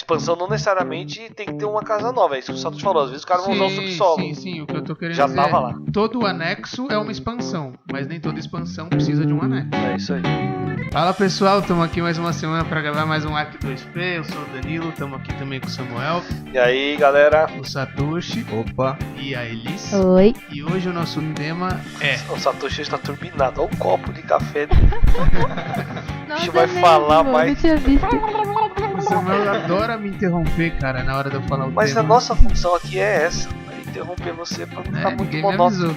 expansão não necessariamente tem que ter uma casa nova. É isso que o Satoshi falou. Às vezes os caras vão usar o subsolo. Sim. O que eu tô querendo Já dizer tava lá. todo anexo é uma expansão, mas nem toda expansão precisa de um anexo. É isso aí. Fala pessoal, estamos aqui mais uma semana para gravar mais um Arc 2P. Eu sou o Danilo, estamos aqui também com o Samuel. E aí, galera? O Satoshi. Opa. E a Elis. Oi. E hoje o nosso tema é... O Satoshi está turbinado. Olha o copo de café. Nossa, A gente vai falar mais. Eu tinha visto. O Samuel adora me interromper, cara, na hora de eu falar o Mas tema. a nossa função aqui é essa. Interromper você pra não ficar muito ninguém me monótono. avisou.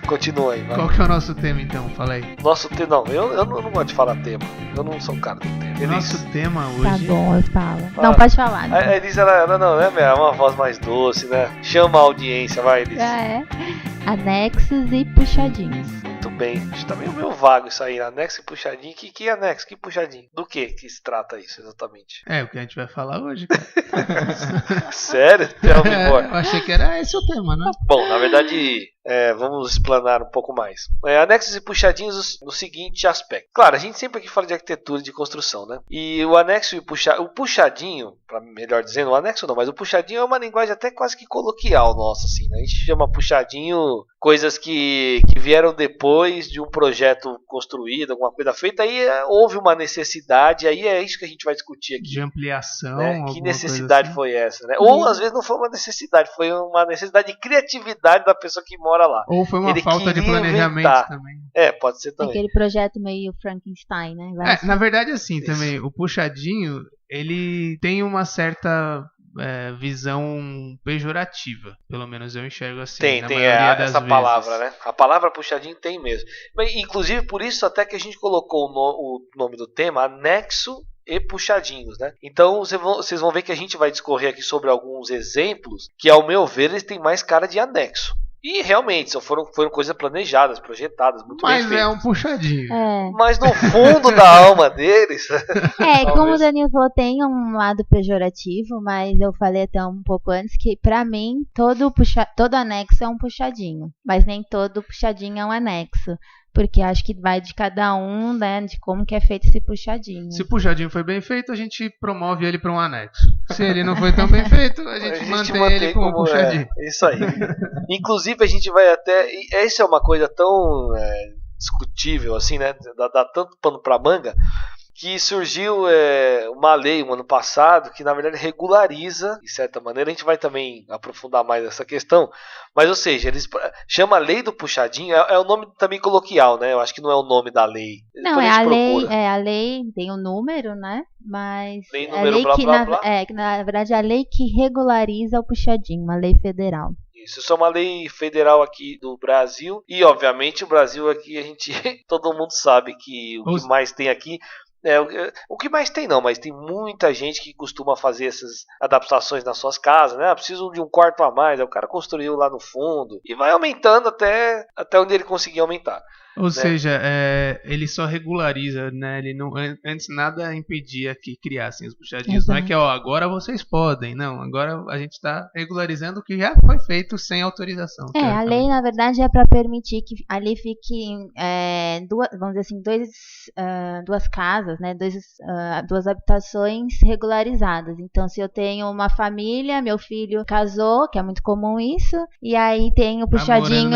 Continua aí, vai. Qual que é o nosso tema então? Fala aí. Nosso tema. Não, eu não gosto de falar tema. Eu não sou o cara do tema. Nosso tema Tá hoje... bom, eu falo. Fala. Não, pode falar. A Elis, ela não, né, é uma voz mais doce, né? Chama a audiência, vai, Elis. Já é. Anexos e puxadinhos. Muito bem. Acho que tá meio vago isso aí. Anexo e puxadinho. Que anexo? Que puxadinho? Do que se trata isso exatamente? É o que a gente vai falar hoje, cara. Sério? Tell me more. Eu achei que era esse o tema, né? Bom, na verdade, vamos explanar um pouco mais. Anexos e puxadinhos no seguinte aspecto. Claro, a gente sempre aqui fala de arquitetura e de construção, né? E o anexo e o puxadinho, pra melhor dizendo, o anexo não, mas o puxadinho é uma linguagem até quase que coloquial nossa, assim, né? A gente chama puxadinho coisas que vieram depois de um projeto construído, alguma coisa feita, aí houve uma necessidade, aí é isso que a gente vai discutir aqui. De ampliação, Né? Que alguma necessidade coisa assim. foi essa, né? Ou às vezes não foi uma necessidade, foi uma necessidade de criatividade da pessoa que mora lá. Ou foi uma Ele falta de queria planejamento inventar. também. Pode ser também. Aquele projeto meio Frankenstein, né? Na verdade, assim, Isso. também, o puxadinho, ele tem uma certa visão pejorativa. Pelo menos eu enxergo assim. Tem na maioria das essa vezes. palavra, né? A palavra puxadinho tem mesmo. Mas, inclusive, por isso até que a gente colocou o nome do tema, anexo e puxadinhos, né? Então vocês vão ver que a gente vai discorrer aqui sobre alguns exemplos que, ao meu ver, eles têm mais cara de anexo. E realmente, foram coisas planejadas, projetadas, muito bem Mas feitas. é um puxadinho. Mas no fundo da alma deles... Como o talvez- Danilo falou, tem um lado pejorativo, mas eu falei até um pouco antes que, pra mim, todo anexo é um puxadinho. Mas nem todo puxadinho é um anexo. Porque acho que vai de cada um, né, de como que é feito esse puxadinho. Se o puxadinho foi bem feito, a gente promove ele para um anexo. Se ele não foi tão bem feito, a gente mantém ele como puxadinho. Isso aí. Inclusive, a gente vai até... Essa é uma coisa tão discutível, assim, né? Dá tanto pano pra manga, que surgiu uma lei no ano passado que, na verdade, regulariza, de certa maneira. A gente vai também aprofundar mais essa questão. Mas, ou seja, eles chamam a lei do puxadinho, é o nome também coloquial, né? Eu acho que não é o nome da lei. Não, Depois a gente procura. a lei tem um número, né? Mas Lei é a número lei blá, que, blá, blá. na verdade, é a lei que regulariza o puxadinho, uma lei federal. Isso é uma lei federal aqui do Brasil. E, obviamente, o Brasil aqui, todo mundo sabe que o que mais tem aqui... o que mais tem não, mas tem muita gente que costuma fazer essas adaptações nas suas casas, né? Preciso de um quarto a mais, aí o cara construiu lá no fundo e vai aumentando até onde ele conseguir aumentar. Ou seja, ele só regulariza, né? Ele não, antes nada impedia que criassem os puxadinhos. Exato. Não é que agora vocês podem, não. Agora a gente está regularizando o que já foi feito sem autorização. A lei, na verdade, é para permitir que ali fiquem vamos dizer assim, duas casas, né? Duas habitações regularizadas. Então, se eu tenho uma família, meu filho casou, que é muito comum isso, e aí tem o puxadinho,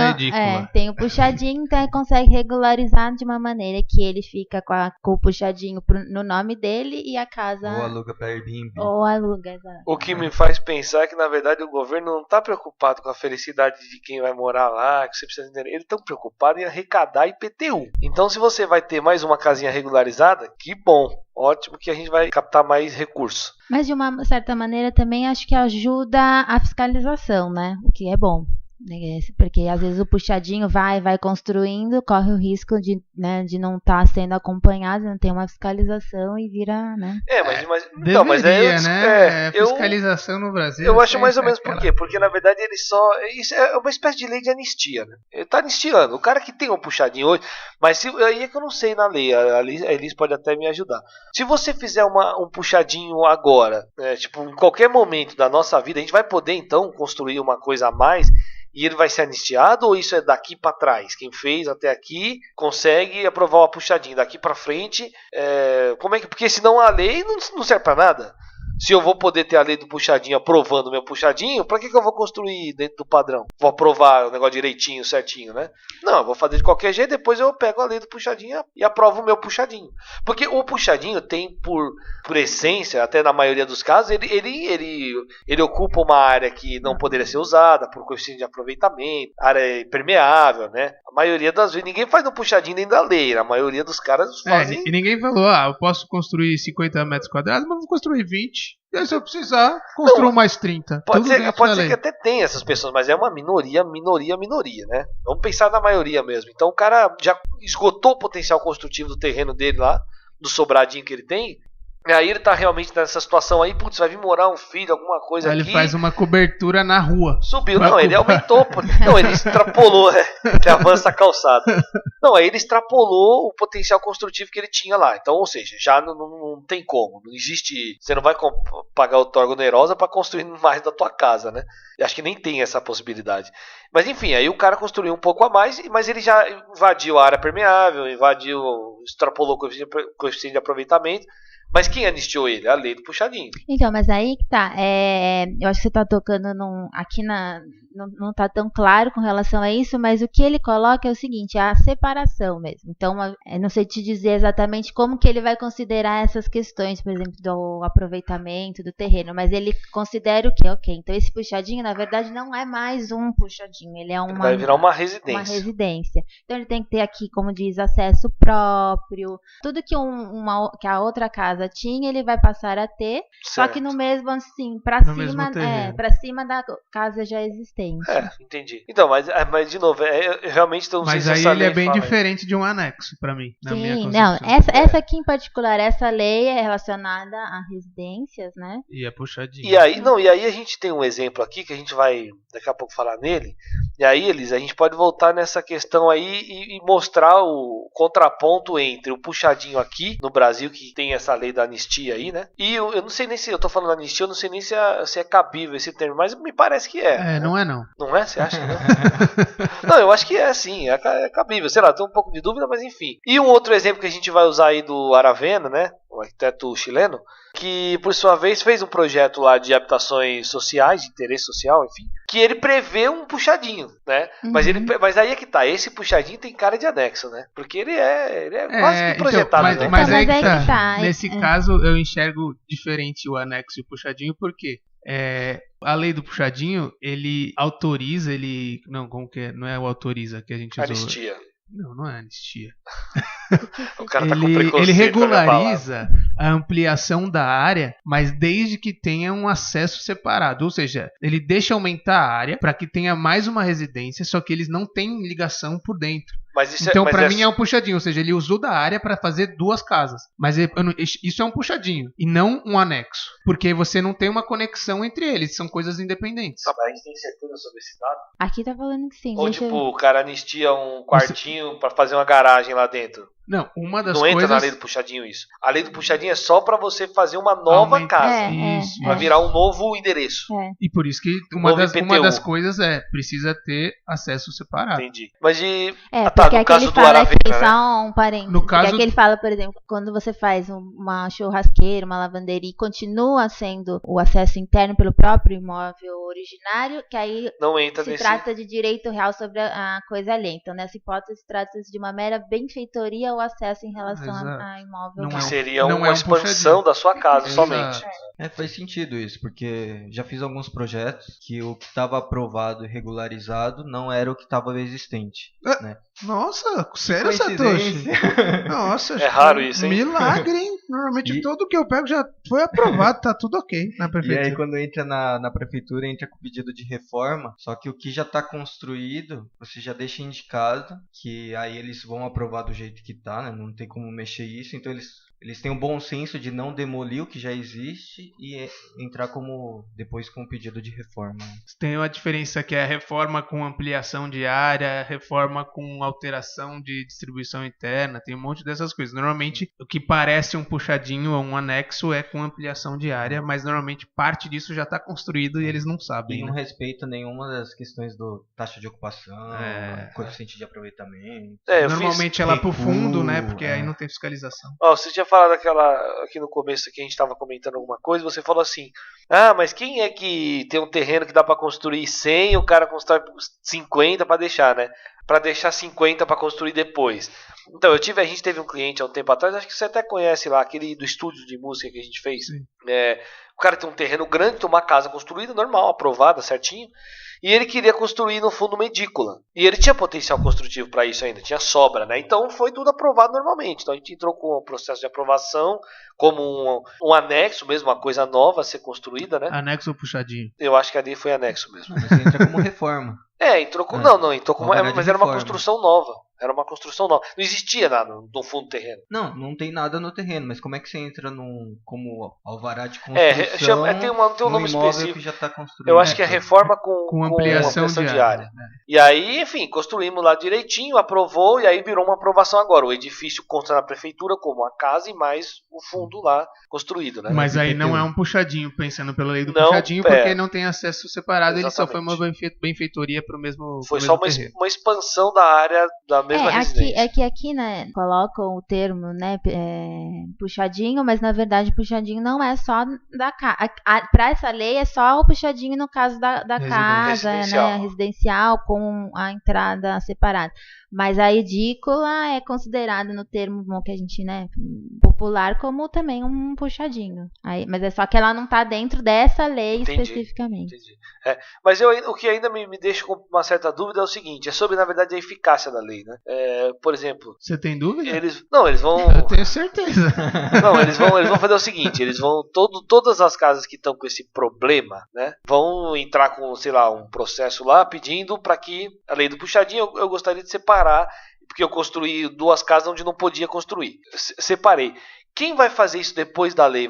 tem o puxadinho, então ele consegue regularizar de uma maneira que ele fica com o puxadinho no nome dele e a casa... Ou aluga pra Airbnb. Ou aluga, exato. O que me faz pensar que, na verdade, o governo não está preocupado com a felicidade de quem vai morar lá, que você precisa entender. Eles estão preocupados em arrecadar IPTU. Então, se você vai ter mais uma casinha regularizada, que bom. Ótimo que a gente vai captar mais recursos. Mas, de uma certa maneira, também acho que ajuda a fiscalização, né? O que é bom. Porque às vezes o puxadinho vai construindo, corre o risco de não estar sendo acompanhado, não ter uma fiscalização e vira, né? Fiscalização no Brasil. Eu acho mais ou menos por quê? Porque na verdade isso é uma espécie de lei de anistia, né? Ele tá anistiando. O cara que tem um puxadinho hoje, mas aí é que eu não sei na lei, a Elis pode até me ajudar. Se você fizer um puxadinho agora, em qualquer momento da nossa vida, a gente vai poder então construir uma coisa a mais. E ele vai ser anistiado ou isso é daqui para trás? Quem fez até aqui consegue aprovar uma puxadinha. Daqui para frente, como é que? Porque senão a lei não serve para nada. Se eu vou poder ter a lei do puxadinho aprovando o meu puxadinho, pra que eu vou construir dentro do padrão? Vou aprovar o negócio direitinho, certinho, né? Não, eu vou fazer de qualquer jeito, depois eu pego a lei do puxadinho e aprovo o meu puxadinho. Porque o puxadinho tem por essência, até na maioria dos casos, ele ocupa uma área que não poderia ser usada por coeficiente de aproveitamento, área impermeável, né? A maioria das vezes, ninguém faz no puxadinho nem da lei, a maioria dos caras fazem... E ninguém falou, eu posso construir 50 metros quadrados, mas vou construir 20. E aí, se eu precisar, construo mais 30. Pode ser que até tenha essas pessoas, mas é uma minoria, né? Vamos pensar na maioria mesmo. Então o cara já esgotou o potencial construtivo do terreno dele lá, do sobradinho que ele tem. E aí ele tá realmente nessa situação aí, putz, vai vir morar um filho, alguma coisa aí aqui. Ele faz uma cobertura na rua. Subiu, não, ele aumentou. Não, ele extrapolou, ele avança a calçada. Não, aí ele extrapolou o potencial construtivo que ele tinha lá. Então, ou seja, já não tem como. Não existe. Você não vai pagar outorga onerosa para construir mais da tua casa, né? Eu acho que nem tem essa possibilidade. Mas enfim, aí o cara construiu um pouco a mais, mas ele já invadiu a área permeável, extrapolou o coeficiente de aproveitamento. Mas quem anistiou ele? A lei do puxadinho. Então, mas aí que tá. Eu acho que você tá tocando aqui não tá tão claro com relação a isso, mas o que ele coloca é o seguinte, é a separação mesmo. Então, não sei te dizer exatamente como que ele vai considerar essas questões, por exemplo, do aproveitamento do terreno, mas ele considera o quê? Ok, então esse puxadinho, na verdade, não é mais um puxadinho, ele é vai virar uma residência. Uma residência. Então, ele tem que ter aqui, como diz, acesso próprio, tudo que que a outra casa tinha, ele vai passar a ter, certo. Só que no mesmo, assim, pra cima da casa já existente. Entendi. Então, mas de novo, realmente não sei mas se aí essa ele lei é bem fala diferente de um anexo, pra mim, na minha Sim, concepção. não, essa aqui em particular, essa lei é relacionada a residências, né? E é puxadinho. E aí a gente tem um exemplo aqui, que a gente vai daqui a pouco falar nele, e aí, Elis, a gente pode voltar nessa questão aí e mostrar o contraponto entre o puxadinho aqui, no Brasil, que tem essa lei da anistia aí, né? E eu não sei nem se eu tô falando anistia, eu não sei nem se é cabível esse termo, mas me parece que é. Né? Não é não. Não é? Você acha que não? Não, eu acho que é sim, é cabível. Sei lá, tenho um pouco de dúvida, mas enfim. E um outro exemplo que a gente vai usar aí do Aravena, né? O arquiteto chileno, que por sua vez fez um projeto lá de habitações sociais, de interesse social, enfim, que ele prevê um puxadinho, né? Uhum. Mas aí é que tá, esse puxadinho tem cara de anexo, né? Porque ele é quase que projetado. Então, né? Mas aí que tá. Nesse caso, eu enxergo diferente o anexo e o puxadinho, porque a lei do puxadinho, ele autoriza, não, como que é? Não é o autoriza que a gente usou. Anistia. Não é anistia. O cara tá com preconceito. Ele regulariza a ampliação da área, mas desde que tenha um acesso separado. Ou seja, ele deixa aumentar a área para que tenha mais uma residência, só que eles não têm ligação por dentro. Então, para mim, é um puxadinho. Ou seja, ele usou da área para fazer duas casas. Mas isso é um puxadinho e não um anexo. Porque você não tem uma conexão entre eles. São coisas independentes. Mas a gente tem certeza sobre esse dado? Aqui tá falando que sim. Ou o cara anistia um quartinho para fazer uma garagem lá dentro. Não, uma das não coisas... entra na lei do puxadinho isso. A lei do puxadinho é só para você fazer uma nova casa. Vai virar um novo endereço. E por isso que uma das coisas precisa ter acesso separado. Entendi. Mas porque no caso do Aravena, né? Só um parênteses. Porque aqui ele fala, por exemplo, quando você faz uma churrasqueira, uma lavanderia e continua sendo o acesso interno pelo próprio imóvel originário, que aí não entra trata de direito real sobre a coisa alheia. Então, nessa hipótese, trata-se de uma mera benfeitoria ou acesso em relação a imóvel. Que seria uma expansão da sua casa somente. Faz sentido isso, porque já fiz alguns projetos que o que estava aprovado e regularizado não era o que estava existente. Né? Nossa, sério, Satoshi? Nossa, é raro isso, hein? Milagre, hein? Normalmente tudo que eu pego já foi aprovado, tá tudo ok na prefeitura. E aí quando entra na prefeitura, entra com pedido de reforma, só que o que já está construído, você já deixa indicado que aí eles vão aprovar do jeito que tá, né? Não tem como mexer isso, então eles têm um bom senso de não demolir o que já existe e entrar depois com um pedido de reforma. Tem uma diferença que é a reforma com ampliação de área, reforma com alteração de distribuição interna, tem um monte dessas coisas. Normalmente o que parece um puxadinho ou um anexo é com ampliação de área, mas normalmente parte disso já está construído e eles não sabem. E não respeita nenhuma das questões do taxa de ocupação, coeficiente de aproveitamento. Normalmente é lá pro fundo, né? Porque aí não tem fiscalização. Você tinha falado aqui no começo que a gente estava comentando alguma coisa, você falou assim, mas quem é que tem um terreno que dá para construir 100 e o cara constrói 50 para deixar, né? Para deixar 50 para construir depois. Então, a gente teve um cliente há um tempo atrás, acho que você até conhece lá, aquele do estúdio de música que a gente fez. O cara tem um terreno grande, tem uma casa construída, normal, aprovada, certinho. E ele queria construir no fundo uma edícula. E ele tinha potencial construtivo para isso ainda, tinha sobra, né? Então foi tudo aprovado normalmente. Então a gente entrou com o processo de aprovação como um anexo mesmo, uma coisa nova a ser construída, né? Anexo ou puxadinho? Eu acho que ali foi anexo mesmo. Mas você entra como reforma. Entrou com... Não, entrou como... mas era uma reforma. construção nova. Era uma construção nova. Não existia nada no fundo do terreno. Não tem nada no terreno, mas como é que você entra como alvará de construção tem um nome específico. Que já tá construído? Eu acho que é reforma com ampliação de área. E aí, enfim, construímos lá direitinho, aprovou, e aí virou uma aprovação agora. O edifício consta na prefeitura como a casa e mais o fundo lá construído, né? Mas aí não é um puxadinho, pensando pela lei do puxadinho, porque não tem acesso separado. Exatamente. Ele só foi uma benfeitoria pro mesmo Foi só uma expansão da área da mesma residência. É que aqui, né, colocam o termo, né, puxadinho, mas na verdade puxadinho não é só da casa. Para essa lei é só o puxadinho no caso da casa, né, residencial, com a entrada separada. Mas a edícula é considerada no termo que a gente, né, popular como também um puxadinho. Mas é só que ela não está dentro dessa lei especificamente. Entendi. Mas o que ainda me deixa com uma certa dúvida é o seguinte, é sobre, na verdade, a eficácia da lei, né? Por exemplo... Você tem dúvida? Eles vão... Eu tenho certeza. Não, eles vão fazer o seguinte, eles vão... Todas as casas que estão com esse problema, né, vão entrar com, sei lá, um processo lá pedindo para que a lei do puxadinho, eu gostaria de separar, porque eu construí 2 casas onde não podia construir. Separei. Quem vai fazer isso depois da lei?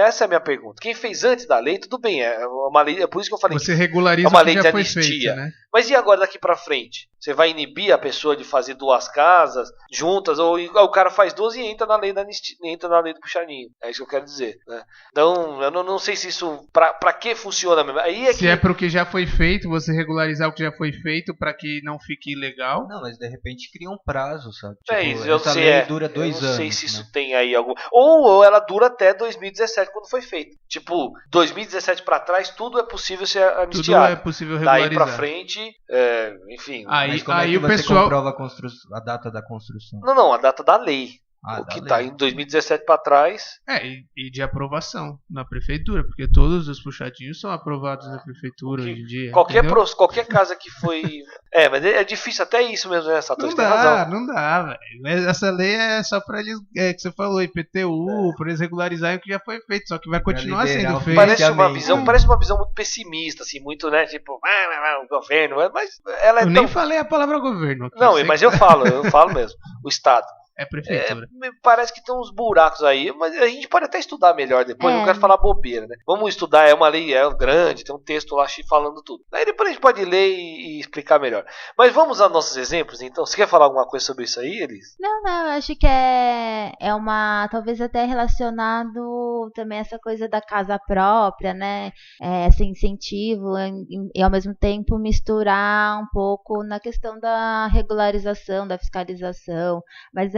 Essa é a minha pergunta. Quem fez antes da lei, tudo bem. É uma lei, é por isso que eu falei. Você regulariza uma o que lei já de foi anistia. feito, né? Mas e agora daqui pra frente? Você vai inibir a pessoa de fazer 2 casas juntas? Ou o cara faz 2 e entra na lei da anistia, entra na lei do puxadinho. É isso que eu quero dizer, né? Então, eu não sei se isso... Pra que funciona mesmo? Se é pro que já foi feito, você regularizar o que já foi feito pra que não fique ilegal. Não, mas de repente cria um prazo, sabe? Isso, eu sei. Lei dura 2 anos. Eu não sei se isso tem aí algum... Ou ela dura até 2017, quando foi feito. Tipo, 2017 pra trás, tudo é possível ser anistiado. Tudo é possível regularizar. Daí pra frente, enfim... Mas como é que o você pessoal comprova a data da construção? Não, a data da lei. Ah, o que está em 2017 para trás. E de aprovação na prefeitura, porque todos os puxadinhos são aprovados na prefeitura hoje em dia. Qualquer casa que foi. Mas é difícil até isso mesmo, né, Satoshi? Tem razão. Não dá, velho. Essa lei é só para eles, que você falou, IPTU, para eles regularizarem o que já foi feito, só que vai continuar sendo feito. Parece uma visão muito pessimista, assim, muito, né, tipo, o governo, mas ela é eu nem falei a palavra governo. Não, mas eu falo mesmo, o Estado. É prefeitura. Me parece que tem uns buracos aí, mas a gente pode até estudar melhor depois, não quero falar bobeira, né? Vamos estudar, é uma lei grande, tem um texto lá falando tudo. Aí depois a gente pode ler e explicar melhor. Mas vamos a nossos exemplos, então. Você quer falar alguma coisa sobre isso aí, Elis? Não, acho que é uma, talvez até relacionado também essa coisa da casa própria, né? Esse incentivo e ao mesmo tempo misturar um pouco na questão da regularização, da fiscalização, mas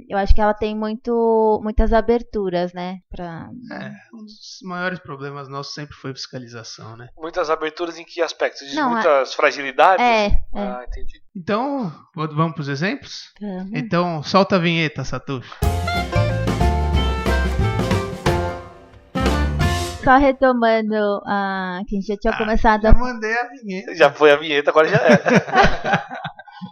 eu acho que ela tem muitas aberturas, né? Um dos maiores problemas nossos sempre foi fiscalização, né? Muitas aberturas em que aspectos? Muitas fragilidades? Entendi. Então, vamos para os exemplos? Então, solta a vinheta, Satoshi. Só retomando que a gente já tinha começado já mandei a vinheta. Já foi a vinheta, agora já é.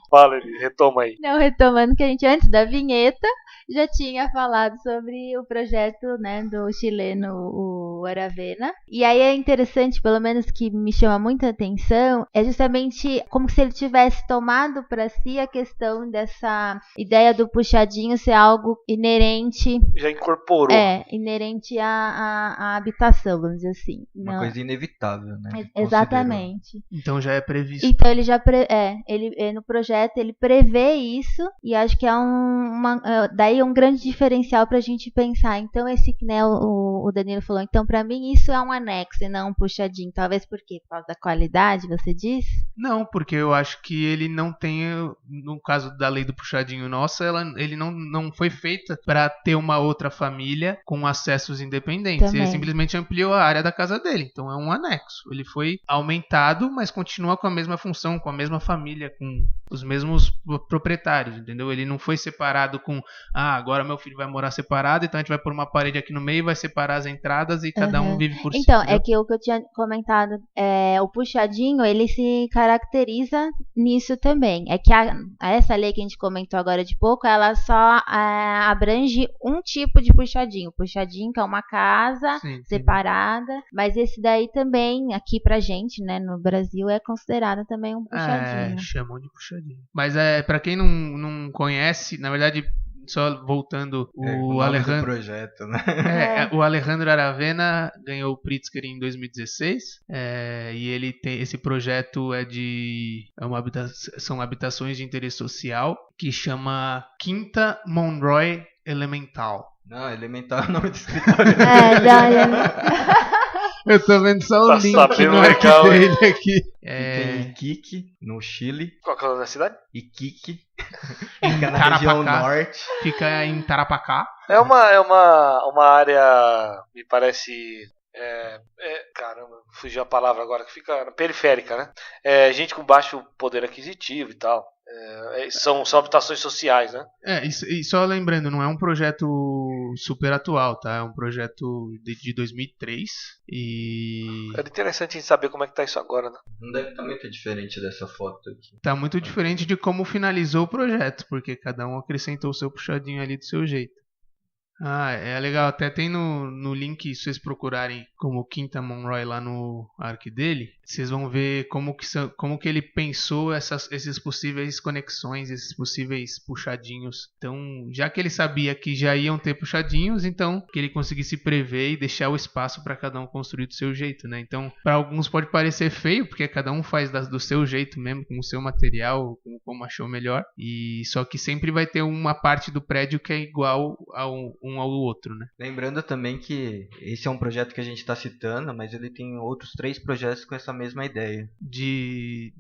Fala, retoma aí. Não, retomando que a gente, antes da vinheta, já tinha falado sobre o projeto, né, do chileno, o Aravena. E aí é interessante, pelo menos que me chama muita atenção, é justamente como se ele tivesse tomado para si a questão dessa ideia do puxadinho ser algo inerente. Já incorporou. Inerente à habitação, vamos dizer assim. Uma coisa inevitável, né? Exatamente. Então já é previsto. Então ele já no projeto ele prevê isso, e acho que é daí um grande diferencial para a gente pensar. Então esse, né, o Danilo falou, então pra mim isso é um anexo e não um puxadinho. Talvez por quê? Por causa da qualidade, você diz? Não, porque eu acho que ele não tem, no caso da lei do puxadinho nossa, ele não foi feita para ter uma outra família com acessos independentes. Também. Ele simplesmente ampliou a área da casa dele, então é um anexo. Ele foi aumentado, mas continua com a mesma função, com a mesma família, com os mesmos proprietários, entendeu? Ele não foi separado com, agora meu filho vai morar separado, então a gente vai pôr uma parede aqui no meio e vai separar as entradas e cada um vive por si. Então, entendeu? é que o que eu tinha comentado, o puxadinho, ele se caracteriza nisso também. É que essa lei que a gente comentou agora de pouco, ela só abrange um tipo de puxadinho. Puxadinho, que é uma casa separada, mas esse daí também, aqui pra gente, né, no Brasil, é considerado também um puxadinho. Chamam de puxadinho. Mas pra quem não conhece, na verdade, só voltando, o Alejandro, projeto, né? O Alejandro Aravena ganhou o Pritzker em 2016, e ele tem esse projeto são habitações de interesse social que chama Quinta Monroy Elemental. Não, Elemental é o nome do escritório. Eu tô vendo só o Tá link sabendo no legal, dele aqui. Tem Iquique, no Chile. Qual que é o nome da cidade? Iquique. Em Fica na região Tarapacá. norte. Fica em Tarapacá. É uma área, me parece... caramba, fugiu a palavra agora, que fica periférica, né? Gente com baixo poder aquisitivo e tal. São habitações sociais, né? E só lembrando, não é um projeto super atual, tá? É um projeto de 2003 e... É interessante a gente saber como é que tá isso agora, né? Não deve estar muito diferente dessa foto aqui. Tá muito diferente de como finalizou o projeto, porque cada um acrescentou o seu puxadinho ali do seu jeito. É legal, até tem no link, se vocês procurarem como Quinta Monroy lá no arc dele, vocês vão ver como que ele pensou esses possíveis conexões, esses possíveis puxadinhos. Então, já que ele sabia que já iam ter puxadinhos, então que ele conseguisse prever e deixar o espaço para cada um construir do seu jeito, né? Então, para alguns pode parecer feio, porque cada um faz do seu jeito mesmo, com o seu material, como achou melhor, e só que sempre vai ter uma parte do prédio que é igual um ao outro, né? Lembrando também que esse é um projeto que a gente está citando, mas ele tem outros 3 projetos com essa mesma ideia. De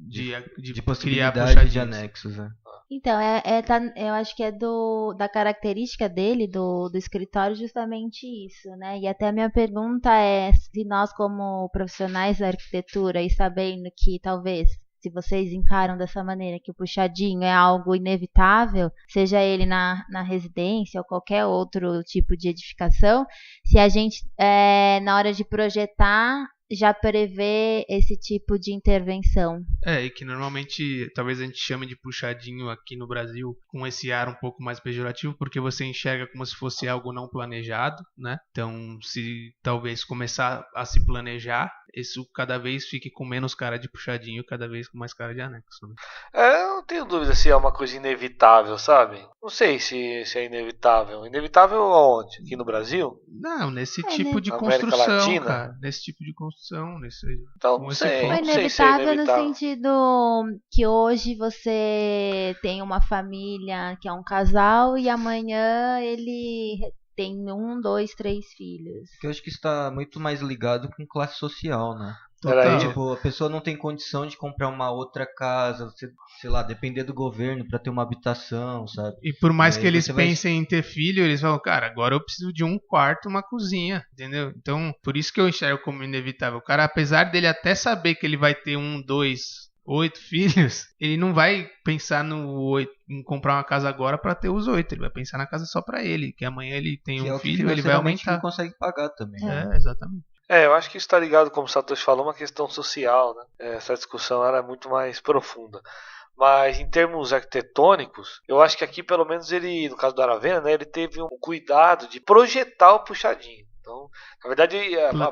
possibilidade de anexos, né? Então, eu acho que é da característica dele, do escritório, justamente isso, né? E até a minha pergunta é se nós, como profissionais da arquitetura, e sabendo que talvez, se vocês encaram dessa maneira, que o puxadinho é algo inevitável, seja ele na residência ou qualquer outro tipo de edificação, se a gente, na hora de projetar, já prevê esse tipo de intervenção. E que normalmente talvez a gente chame de puxadinho aqui no Brasil com esse ar um pouco mais pejorativo, porque você enxerga como se fosse algo não planejado, né? Então, se talvez começar a se planejar, isso cada vez fique com menos cara de puxadinho, cada vez com mais cara de anexo, né? Eu não tenho dúvida se é uma coisa inevitável, sabe? Não sei se é inevitável. Inevitável aonde? Aqui no Brasil? Não, nesse tipo de América construção, Latina? cara. Nesse tipo de construção. Então, não sei. Foi inevitável no sentido que hoje você tem uma família que é um casal e amanhã ele tem 1, 2, 3 filhos. Eu acho que isso está muito mais ligado com classe social, né? Tipo, a pessoa não tem condição de comprar uma outra casa, sei lá, depender do governo para ter uma habitação, sabe? E por mais que eles pensem em ter filho, eles falam, cara, agora eu preciso de um quarto, uma cozinha, entendeu? Então, por isso que eu enxergo como inevitável. O cara, apesar dele até saber que ele vai ter 1, 2, 8 filhos, ele não vai pensar em comprar uma casa agora para ter os 8, ele vai pensar na casa só para ele, que amanhã ele tem um filho, ele vai aumentar. Ele consegue pagar também. Exatamente. Eu acho que isso está ligado, como o Satoshi falou, uma questão social, né? Essa discussão era muito mais profunda. Mas em termos arquitetônicos, eu acho que aqui, pelo menos, ele, no caso do Aravena, né, ele teve um cuidado de projetar o puxadinho. Então, na verdade,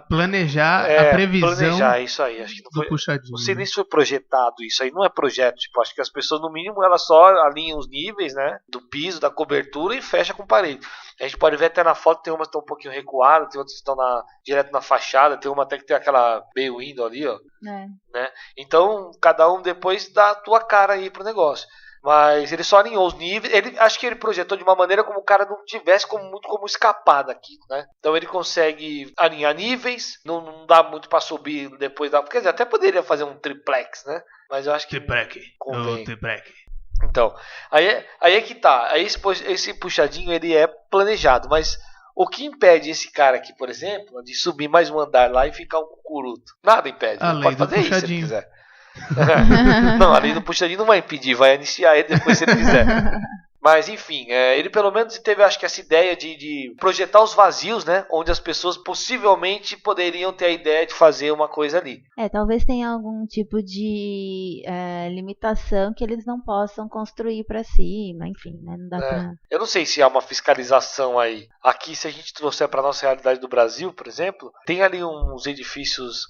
planejar a previsão. Planejar, isso aí. Acho que não do puxadinho. Não sei nem se foi projetado isso aí, não é projeto. Tipo, acho que as pessoas, no mínimo, elas só alinham os níveis, né, do piso, da cobertura e fecha com parede. A gente pode ver até na foto, tem umas que estão um pouquinho recuadas, tem outras que estão direto na fachada, tem uma até que tem aquela bay window ali, ó. Né? Então, cada um depois dá a tua cara aí pro negócio. Mas ele só alinhou os níveis. Acho que ele projetou de uma maneira como o cara não tivesse muito como escapar daquilo, né? Então ele consegue alinhar níveis, não dá muito pra subir depois da. Quer dizer, até poderia fazer um triplex, né? Mas eu acho que. Triplex. Então, aí é que tá. Aí esse puxadinho ele é planejado, mas o que impede esse cara aqui, por exemplo, de subir mais um andar lá e ficar um cucuruto? Nada impede. Ele pode fazer isso se ele quiser. Não, a lei do puxadinho não vai impedir, vai iniciar ele depois se ele quiser. Mas enfim, ele pelo menos teve, acho que essa ideia de projetar os vazios, né? Onde as pessoas possivelmente poderiam ter a ideia de fazer uma coisa ali. Talvez tenha algum tipo de limitação que eles não possam construir para cima, enfim, né? Não dá pra... Eu não sei se há uma fiscalização aí. Aqui, se a gente trouxer para nossa realidade do Brasil, por exemplo, tem ali uns edifícios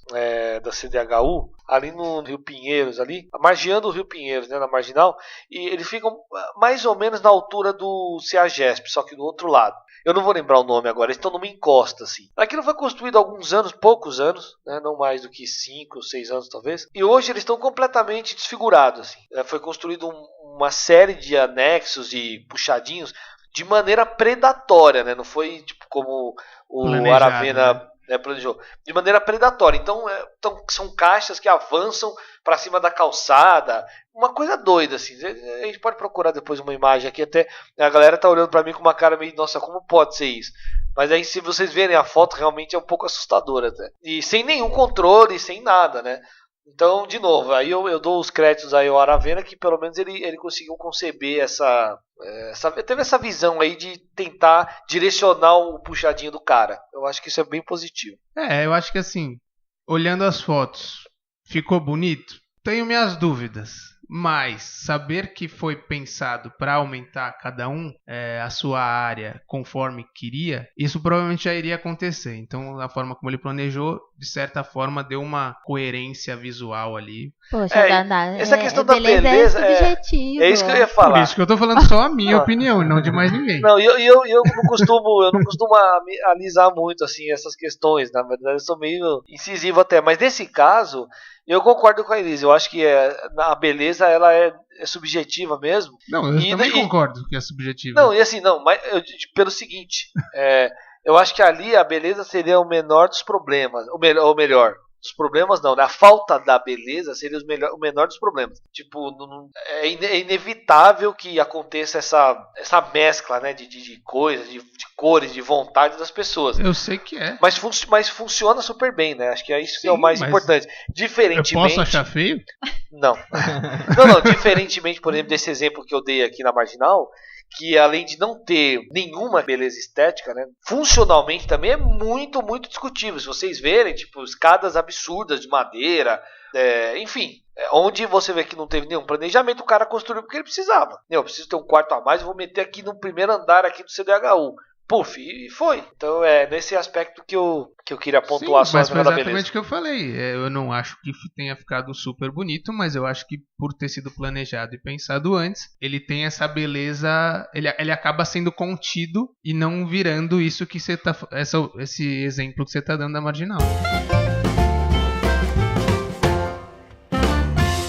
da CDHU, ali no Rio Pinheiros, ali, margeando o Rio Pinheiros, né, na Marginal, e eles ficam mais ou menos na altura do CEAGESP, só que do outro lado. Eu não vou lembrar o nome agora, eles estão numa encosta, assim. Aquilo foi construído há alguns anos, poucos anos, né, não mais do que 5 ou 6 anos talvez, e hoje eles estão completamente desfigurados, assim. Foi construído uma série de anexos e puxadinhos de maneira predatória, né, não foi tipo como o Planejado, Aravena... planejou de maneira predatória. Então são caixas que avançam para cima da calçada, uma coisa doida assim. A gente pode procurar depois uma imagem aqui, até a galera tá olhando para mim com uma cara meio, nossa, como pode ser isso? Mas aí se vocês verem a foto, realmente é um pouco assustadora até. E sem nenhum controle, sem nada, né? Então, de novo, aí eu dou os créditos aí ao Aravena, que pelo menos ele conseguiu conceber teve essa visão aí de tentar direcionar o puxadinho do cara. Eu acho que isso é bem positivo. Eu acho que assim, olhando as fotos, ficou bonito? Tenho minhas dúvidas, mas saber que foi pensado para aumentar cada um a sua área conforme queria, isso provavelmente já iria acontecer. Então, a forma como ele planejou, de certa forma, deu uma coerência visual ali. Poxa, essa questão da beleza é isso que eu ia falar. Por isso que eu tô falando só a minha opinião, não de mais ninguém. Não, eu não costumo alisar muito assim essas questões. Na verdade, eu sou meio incisivo até. Mas nesse caso, eu concordo com a Elise. Eu acho que a beleza ela é subjetiva mesmo. Não, eu também concordo que é subjetiva. Não, e assim, não, mas pelo seguinte, eu acho que ali a beleza seria o menor dos problemas, ou melhor, dos problemas não, né? A falta da beleza seria o menor dos problemas. Tipo, é inevitável que aconteça essa mescla, né, de coisas, de cores, de vontade das pessoas. Eu sei que é. Mas funciona super bem, né? Acho que é isso que é o mais importante. Diferentemente... Eu posso achar feio? Não. Não, diferentemente, por exemplo, desse exemplo que eu dei aqui na Marginal, que além de não ter nenhuma beleza estética, né, funcionalmente também é muito, muito discutível. Se vocês verem, tipo, escadas absurdas de madeira, enfim, onde você vê que não teve nenhum planejamento, o cara construiu porque ele precisava. Eu preciso ter um quarto a mais, eu vou meter aqui no primeiro andar aqui do CDHU. Puf, e foi. Então é nesse aspecto que eu queria pontuar. Sim, mas foi exatamente o que eu falei. Eu não acho que tenha ficado super bonito, mas eu acho que por ter sido planejado e pensado antes, ele tem essa beleza, ele acaba sendo contido e não virando isso que você tá, esse exemplo que você tá dando da Marginal.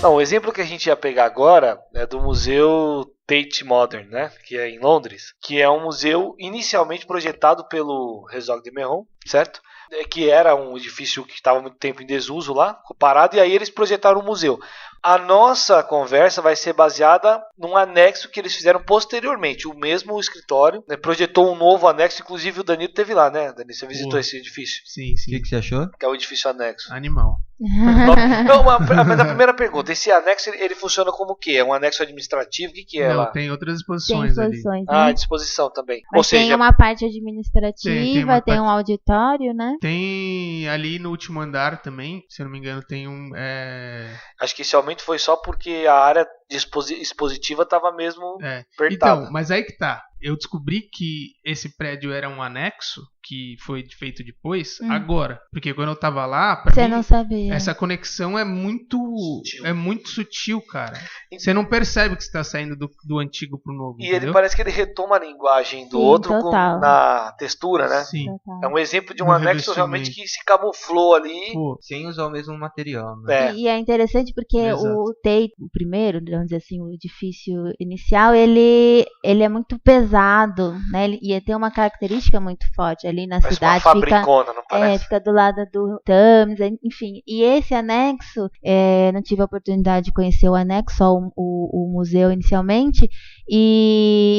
Não, o exemplo que a gente ia pegar agora é do Museu Tate Modern, né, que é em Londres, que é um museu inicialmente projetado pelo Herzog de Meuron, certo? Que era um edifício que estava há muito tempo em desuso lá, parado, e aí eles projetaram um museu. A nossa conversa vai ser baseada num anexo que eles fizeram posteriormente. O mesmo escritório, né, projetou um novo anexo, inclusive o Danilo teve lá, né? Danilo, você visitou esse edifício? Sim, sim. O que você achou? Que é o edifício anexo. Animal. Não, mas a primeira pergunta, esse anexo ele funciona como o quê? É um anexo administrativo? O que é lá? Não, tem outras exposições ali. Ah, disposição também. Mas tem uma parte administrativa, tem um auditório, né? Tem ali no último andar também, se eu não me engano, tem um... Acho que esse aumento foi só porque a área expositiva estava mesmo apertada. Então, mas aí que tá. eu descobri que esse prédio era um anexo que foi feito depois, agora. Porque quando eu tava lá, pra Você mim, não sabia. essa conexão é muito sutil, cara. Você não percebe que você tá saindo do antigo pro novo, E entendeu? ele parece que ele retoma a linguagem do Sim, outro total. na textura, né? Sim. É um exemplo de um No anexo realmente que se camuflou ali. Pô, Sem usar o mesmo material, né? E é interessante porque Exato. o Tate, o primeiro, vamos dizer assim, o edifício inicial, ele é muito pesado, né? E tem uma característica muito forte ali na Parece uma cidade. fabricona, não parece? Fica do lado do Thames, enfim. E esse anexo, não tive a oportunidade de conhecer o anexo, só o museu inicialmente.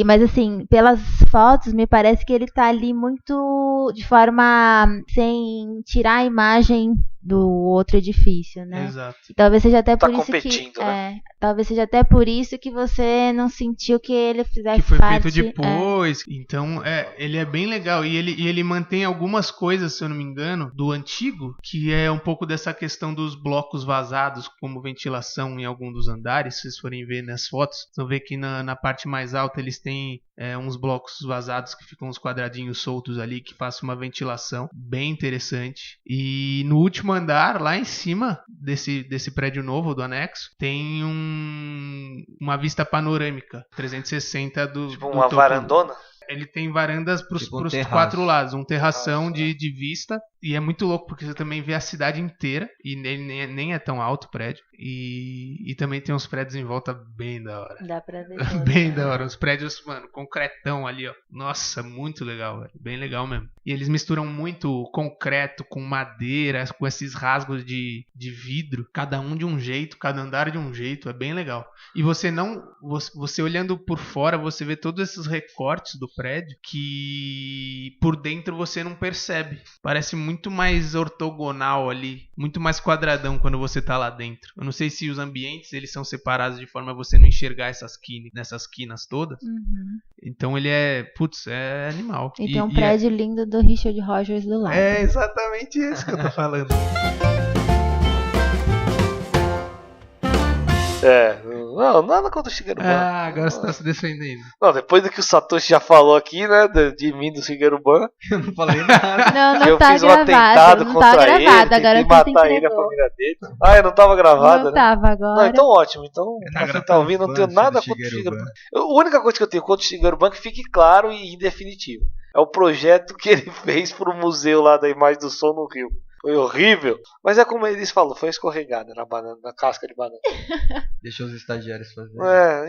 Mas assim, pelas fotos, me parece que ele tá ali muito de forma sem tirar a imagem do outro edifício, né? exato. E talvez seja até Tá por isso competindo, né? talvez seja até por isso que você não sentiu que ele fizesse Que foi parte, feito depois. Então, ele é bem legal. E ele mantém algumas coisas, se eu não me engano, do antigo, que é um pouco dessa questão dos blocos vazados, como ventilação em algum dos andares. Se vocês forem ver nas fotos, vocês vão ver que na parte mais alta eles têm uns blocos vazados que ficam uns quadradinhos soltos ali, que façam uma ventilação bem interessante. E no último andar, lá em cima desse prédio novo, do anexo, tem uma vista panorâmica 360 do Tipo do uma topo. varandona. Ele tem varandas pros Tipo um terraço. 4 lados, um terração de vista. E é muito louco porque você também vê a cidade inteira. E ele nem é tão alto o prédio. E também tem uns prédios em volta bem da hora. Dá pra ver. Bem da hora. Os prédios, mano, concretão ali, ó. Nossa, muito legal, velho. Bem legal mesmo. E eles misturam muito concreto com madeira, com esses rasgos de vidro. Cada um de um jeito, cada andar de um jeito. É bem legal. E você olhando por fora, você vê todos esses recortes do prédio que por dentro você não percebe. Parece muito mais ortogonal ali, muito mais quadradão quando você tá lá dentro. Eu não sei se os ambientes eles são separados de forma a você não enxergar nessas quinas todas. Uhum. Então ele é animal. E tem um prédio lindo do Richard Rogers do lado. É exatamente isso que eu tô falando. Não, nada contra o Shigeru Ban. Agora você tá se defendendo. Não, depois do que o Satoshi já falou aqui, né, de mim, do Shigeru Ban, Eu não falei nada. Não eu tá fiz um gravado. atentado Não contra tá ele, gravado. Agora tentei você se matar ele, a entregou. família dele. Eu não tava gravada, Não né? tava Não, agora. então ótimo. Então, Tá você tá ouvindo, não tenho gravando nada do contra o Shigeru Shigeru Ban. Ban. A única coisa que eu tenho contra o Shigeru Ban, que fique claro e definitivo, é o projeto que ele fez pro museu lá da Imagem do Som no Rio. Foi horrível. Mas é como eles falam, foi escorregada na casca de banana. Deixa os estagiários fazer.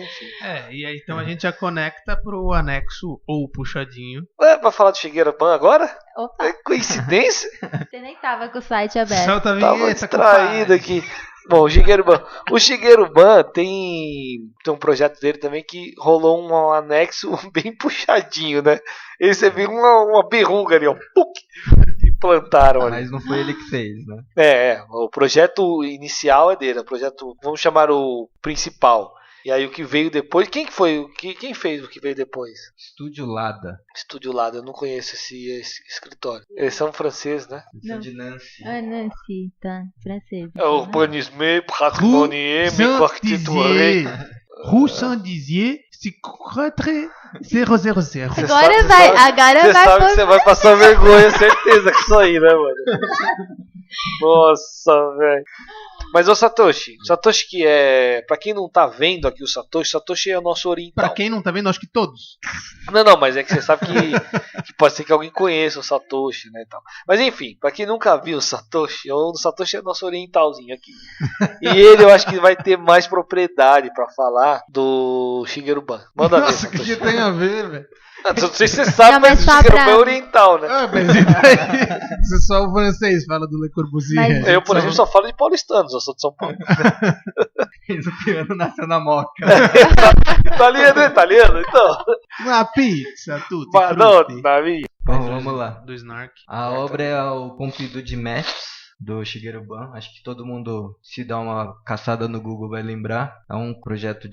Enfim. E aí então a gente já conecta pro anexo ou puxadinho. Pra falar do Shigeru Ban agora? Opa, É coincidência? você nem tava com o site aberto. Solta a Tava vinheta, distraído compadre. aqui. Bom, o Shigeru Ban. O Shigeru Ban tem um projeto dele também que rolou um anexo bem puxadinho, né? Esse viu uma berruga ali, ó. Puc, e plantaram ali. Mas não foi ele que fez, né? O projeto inicial é dele. O projeto, vamos chamar o principal. E aí o que veio depois. Quem que foi? Quem fez o que veio depois? Estúdio Lada. Estúdio Lado, eu não conheço esse escritório. Eles são franceses, né? Isso é de Nancy. Ah, Nancy, tá. Francês. É o Urbanisme, Patrimonier, Constitué. Rue Saint-Dizier, 000. Agora Você vai sabe que você vai passar vergonha, certeza, com isso aí, né, mano? Nossa, velho. Mas o Satoshi que é... Pra quem não tá vendo aqui o Satoshi é o nosso oriental. Pra quem não tá vendo, acho que todos. Não, mas é que você sabe que pode ser que alguém conheça o Satoshi, né, e tal. Mas enfim, pra quem nunca viu o Satoshi é o nosso orientalzinho aqui. E ele eu acho que vai ter mais propriedade pra falar do Shigeru Ban. Manda ver, Nossa, o Satoshi. que tem a ver, velho? Não sei se você sabe, Não, mas mas o só Shigeru pra- Ban é oriental, né? Ah, mas e daí? Se só o francês fala do Le Corbusier. Mas- Eu, por exemplo, só falo de paulistanos, eu sou de São Paulo. O piano nasceu na moca. Italiano, então. Uma pizza, tudo. Madonna, Davi. Bom, vamos lá. Do Snark. A obra é o Pompidou de Metz, do Shigeru Ban. Acho que todo mundo, se dá uma caçada no Google, vai lembrar. É um projeto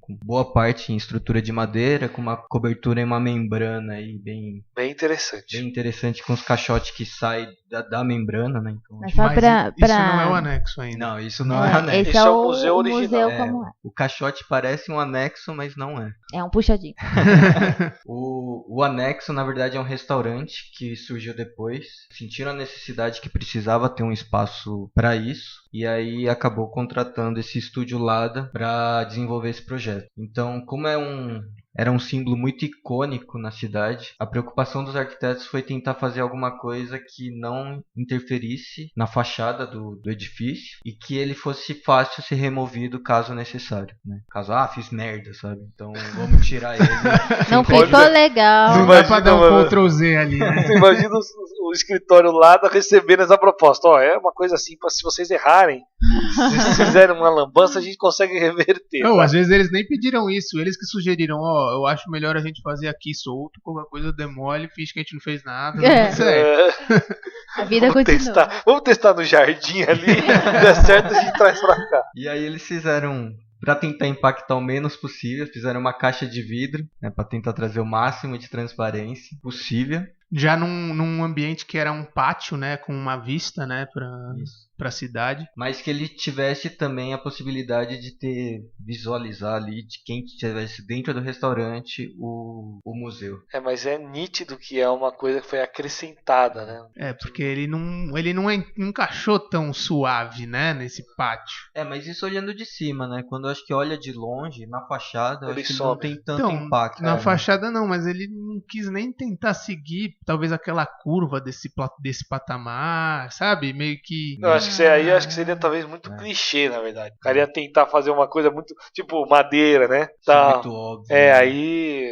com boa parte em estrutura de madeira, com uma cobertura em uma membrana aí bem Bem interessante. interessante, com os caixotes que saem da membrana, né? Então, Mas só Mas pra... isso não é o anexo ainda. não, isso não é anexo. Esse Esse é é o o museu original. museu É, como é. o caixote parece um anexo, mas não é. É um puxadinho. O anexo, na verdade, é um restaurante que surgiu depois. Sentiram a necessidade que precisava ter um espaço para isso. E aí acabou contratando esse estúdio Lada para desenvolver esse projeto. Então, como era um símbolo muito icônico na cidade, a preocupação dos arquitetos foi tentar fazer alguma coisa que não interferisse na fachada do edifício e que ele fosse fácil ser removido caso necessário, né? Caso, fiz merda, sabe? Então vamos tirar ele. Não sem ficou perder. legal. Não dá pra dar Imagina, um mano. Ctrl Z ali, né? Você imagina o escritório lá recebendo essa proposta. Ó, é uma coisa assim, se vocês errarem, se vocês fizerem uma lambança, a gente consegue reverter. Não, tá? às vezes eles nem pediram isso, eles que sugeriram, eu acho melhor a gente fazer aqui solto, qualquer coisa demole, finge que a gente não fez nada, não É. tudo certo. É, A vida vamos continua. vamos testar no jardim ali, der certo a gente traz pra cá. E aí eles fizeram, para tentar impactar o menos possível, fizeram uma caixa de vidro, né, para tentar trazer o máximo de transparência possível. Já num ambiente que era um pátio, né, com uma vista, né, pra cidade. Mas que ele tivesse também a possibilidade de visualizar ali de quem estivesse dentro do restaurante o museu. Mas é nítido que é uma coisa que foi acrescentada, né? Porque ele não encaixou tão suave, né, nesse pátio. Mas isso olhando de cima, né? Quando eu acho que olha de longe, na fachada, eu Ele acho que some. não tem tanto Então, impacto. na né? fachada não, mas ele não quis nem tentar seguir, talvez aquela curva desse patamar, sabe? Meio que... Eu acho que acho que seria talvez muito clichê, na verdade. O cara ia tentar fazer uma coisa muito, tipo, madeira, né? Isso é muito óbvio. né? Aí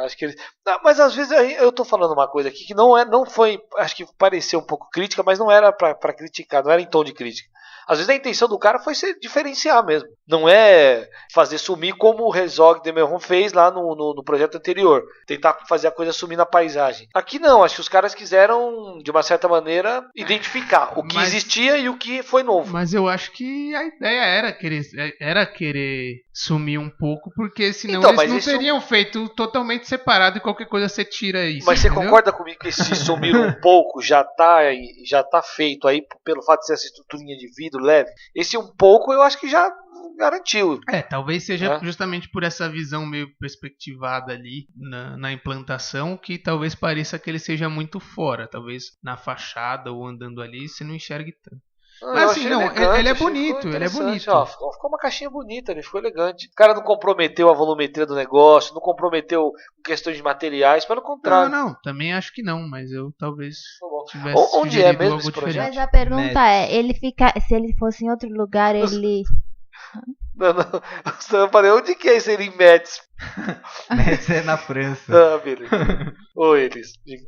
acho que eles. Mas às vezes aí eu tô falando uma coisa aqui que não foi, acho que pareceu um pouco crítica, mas não era pra criticar, não era em tom de crítica. Às vezes a intenção do cara foi se diferenciar mesmo. Não é fazer sumir como o Herzog de Meuron fez lá no projeto anterior. Tentar fazer a coisa sumir na paisagem. Aqui não, acho que os caras quiseram, de uma certa maneira, identificar o que existia e o que foi novo. Mas eu acho que a ideia era querer sumir um pouco, porque senão Então, eles mas não isso- teriam feito totalmente separado e qualquer coisa você tira isso. Mas você entendeu? concorda comigo que esse sumir um pouco já tá feito aí pelo fato de ser essa estruturinha de vidro leve? Esse um pouco eu acho que já garantiu. Talvez seja É. justamente por essa visão meio perspectivada ali na implantação que talvez pareça que ele seja muito fora. Talvez na fachada ou andando ali você não enxergue tanto. Eu Mas assim, achei não, elegante, ele é achei que bonito, ficou ele é interessante. bonito. Ó, ficou uma caixinha bonita, ele ficou elegante. O cara não comprometeu a volumetria do negócio, não comprometeu questões de materiais, pelo contrário. Não, também acho que não, mas eu talvez Ficou bom. tivesse Onde é sugerido mesmo algo esse projeto? diferente. Mas a pergunta se ele fosse em outro lugar, ele... Não, eu falei, onde que é esse em Metz? Metz é na França. Beleza. Ou eles. Diga.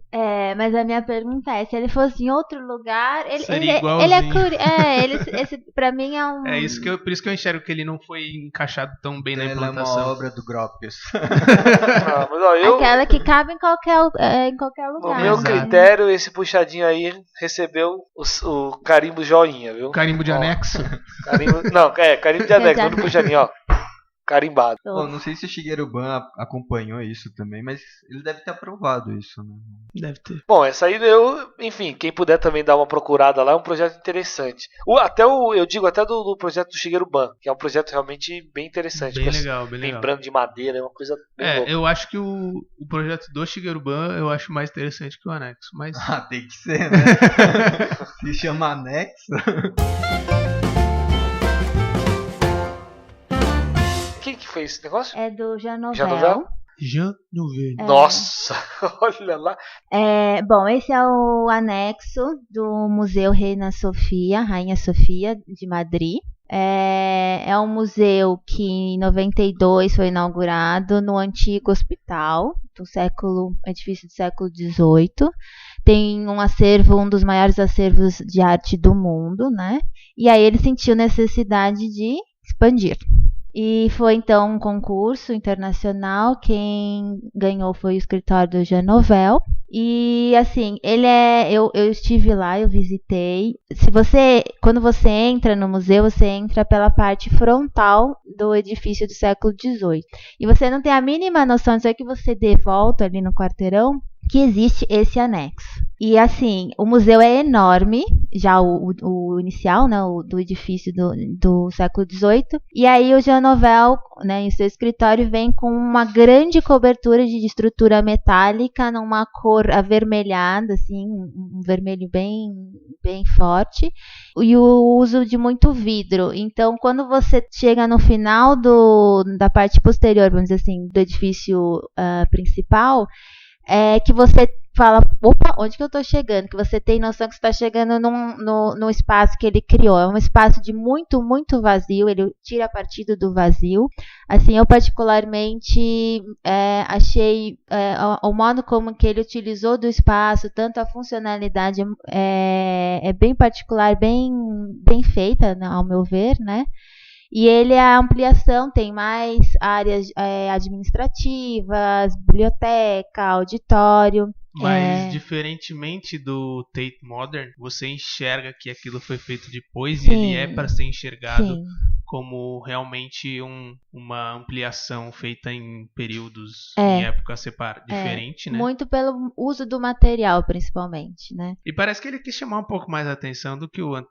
Mas a minha pergunta é, se ele fosse em outro lugar, Seria ele é igualzinho. esse pra mim é um... Por isso que eu enxergo que ele não foi encaixado tão bem na Ela é uma implantação. obra do Gropius. Mas, ó, Aquela que cabe em qualquer no lugar. meu Exato. critério, esse puxadinho aí recebeu o carimbo joinha, viu? Carimbo de Ó, anexo. Carimbo de anexo, no puxadinho, ó. Carimbado. Bom, não sei se o Shigeru Ban acompanhou isso também, mas ele deve ter aprovado isso, né? Deve ter. Bom, essa aí enfim, quem puder também dar uma procurada lá, é um projeto interessante. Eu digo até do projeto do Shigeru Ban, que é um projeto realmente bem interessante. Bem com esse legal, bem legal. lembrando de madeira, é uma coisa bem louca. Eu acho que o projeto do Shigeru Ban eu acho mais interessante que o anexo, mas Tem que ser, né? Se chama anexo. Quem que fez esse negócio? É do Janovel. Janovel? Jean Nouvel. Nossa, olha lá. Bom, esse é o anexo do Museu Rainha Sofia de Madrid. É um museu que em 92 foi inaugurado no antigo hospital edifício do século XVIII. Tem um dos maiores acervos de arte do mundo, né? E aí ele sentiu necessidade de expandir. E foi então um concurso internacional, quem ganhou foi o escritório do Janovel. E assim, eu estive lá, eu visitei. Quando você entra no museu, você entra pela parte frontal do edifício do século XVIII. E você não tem a mínima noção, disso é que você dê volta ali no quarteirão, que existe esse anexo. E assim, o museu é enorme, já o inicial, né, do edifício do século XVIII. E aí o Jean Nouvel, né, em seu escritório, vem com uma grande cobertura de estrutura metálica, numa cor avermelhada, assim, um vermelho bem, bem forte, e o uso de muito vidro. Então, quando você chega no final da parte posterior, vamos dizer assim, do edifício principal, é que você fala, opa, onde que eu estou chegando? Que você tem noção que você está chegando num espaço que ele criou. É um espaço de muito, muito vazio, ele tira partido do vazio. Assim, eu particularmente achei o modo como que ele utilizou do espaço, tanto a funcionalidade é bem particular, bem, bem feita, ao meu ver, né? E a ampliação tem mais áreas administrativas, biblioteca, auditório. Mas, diferentemente do Tate Modern, você enxerga que aquilo foi feito depois. Sim, e ele é para ser enxergado, sim, como realmente uma ampliação feita em períodos, em época diferente, né? Muito pelo uso do material, principalmente, né? E parece que ele quis chamar um pouco mais a atenção do que o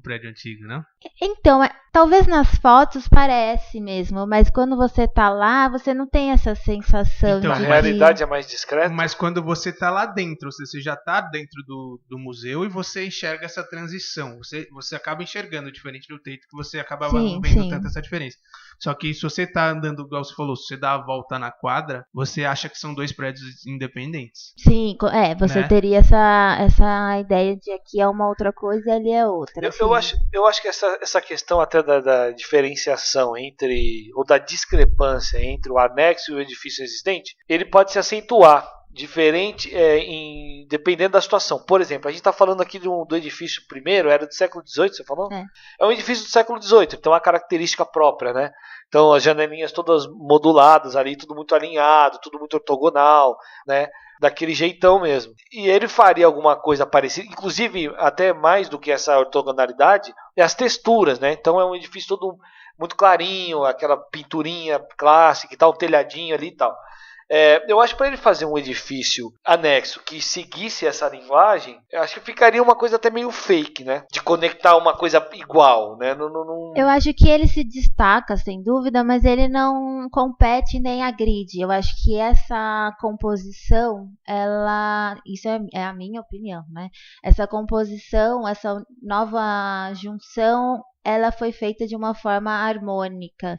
prédio antigo, não? Então, talvez nas fotos parece mesmo, mas quando você tá lá, você não tem essa sensação. Então, a realidade é mais discreta. Mas quando você tá lá dentro, você já tá dentro do museu e você enxerga essa transição. Você acaba enxergando, diferente do Tate, que você acabava não vendo tanto essa diferença. Só que se você tá andando, igual você falou, se você dá a volta na quadra, você acha que são dois prédios independentes. Sim, você teria essa ideia de aqui é uma outra coisa e ali é outra. Eu acho que essa questão até da diferenciação ou da discrepância entre o anexo e o edifício existente, ele pode se acentuar diferente dependendo da situação. Por exemplo, a gente está falando aqui do edifício primeiro, era do século XVIII, você falou? É um edifício do século XVIII, tem uma característica própria, né? Então as janelinhas todas moduladas ali, tudo muito alinhado, tudo muito ortogonal, né? Daquele jeitão mesmo. E ele faria alguma coisa parecida, inclusive até mais do que essa ortogonalidade, é as texturas, né? Então é um edifício todo muito clarinho, aquela pinturinha clássica e tal, telhadinho ali e tal. Eu acho que para ele fazer um edifício anexo que seguisse essa linguagem, eu acho que ficaria uma coisa até meio fake, né? De conectar uma coisa igual, né? Eu acho que ele se destaca, sem dúvida, mas ele não compete nem agride. Eu acho que essa composição, isso é a minha opinião, né? Essa composição, essa nova junção, ela foi feita de uma forma harmônica.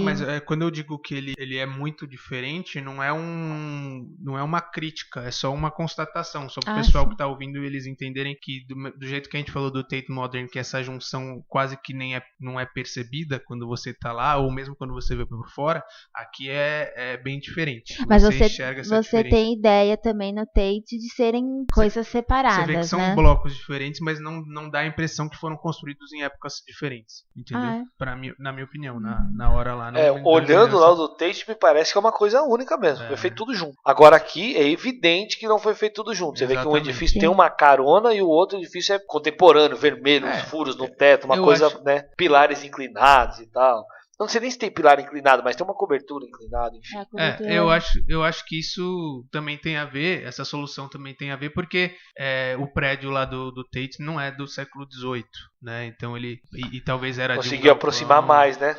Mas quando eu digo que ele é muito diferente, não é uma crítica, é só uma constatação. Só para o pessoal que está ouvindo eles entenderem que do jeito que a gente falou do Tate Modern, que essa junção quase que não é percebida quando você está lá, ou mesmo quando você vê por fora, aqui é bem diferente. Mas você tem ideia também no Tate de serem coisas separadas, você vê que são, né? Blocos diferentes, mas não dá a impressão que foram construídos em épocas diferentes, entendeu? Na minha opinião, na hora lá. Olhando lá o do Tate, me parece que é uma coisa única mesmo. Foi feito tudo junto. Agora aqui é evidente que não foi feito tudo junto. Você vê que um edifício tem uma carona e o outro edifício é contemporâneo, vermelho, os furos no teto, uma coisa, né? Pilares inclinados e tal. Não sei nem se tem pilar inclinado, mas tem uma cobertura inclinada, enfim. Eu acho que isso também tem a ver, essa solução também tem a ver, porque o prédio lá do Tate não é do século XVIII, né? Então ele talvez era conseguiu aproximar mais, né?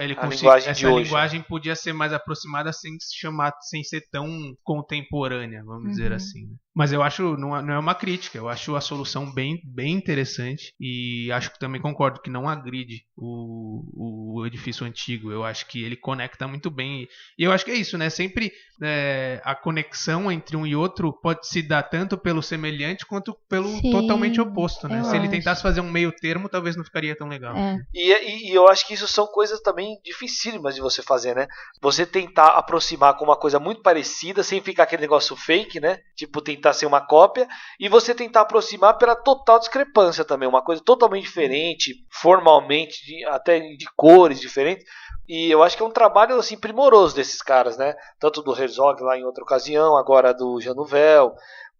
Essa linguagem podia ser mais aproximada sem ser tão contemporânea, vamos dizer assim. Mas eu acho, não é uma crítica, eu acho a solução bem, bem interessante e acho que também concordo que não agride o edifício antigo. Eu acho que ele conecta muito bem. E eu acho que é isso, né? Sempre a conexão entre um e outro pode se dar tanto pelo semelhante quanto pelo totalmente oposto, né? Se ele tentasse fazer um meio termo, talvez não ficaria tão legal. E eu acho que isso são coisas também dificílimas de você fazer, né? Você tentar aproximar com uma coisa muito parecida, sem ficar aquele negócio fake, né? Tipo, tentar ser uma cópia, e você tentar aproximar pela total discrepância também, uma coisa totalmente diferente, formalmente, até de cores diferentes. E eu acho que é um trabalho assim primoroso desses caras, né? Tanto do Herzog lá em outra ocasião, agora do Jean Nouvel.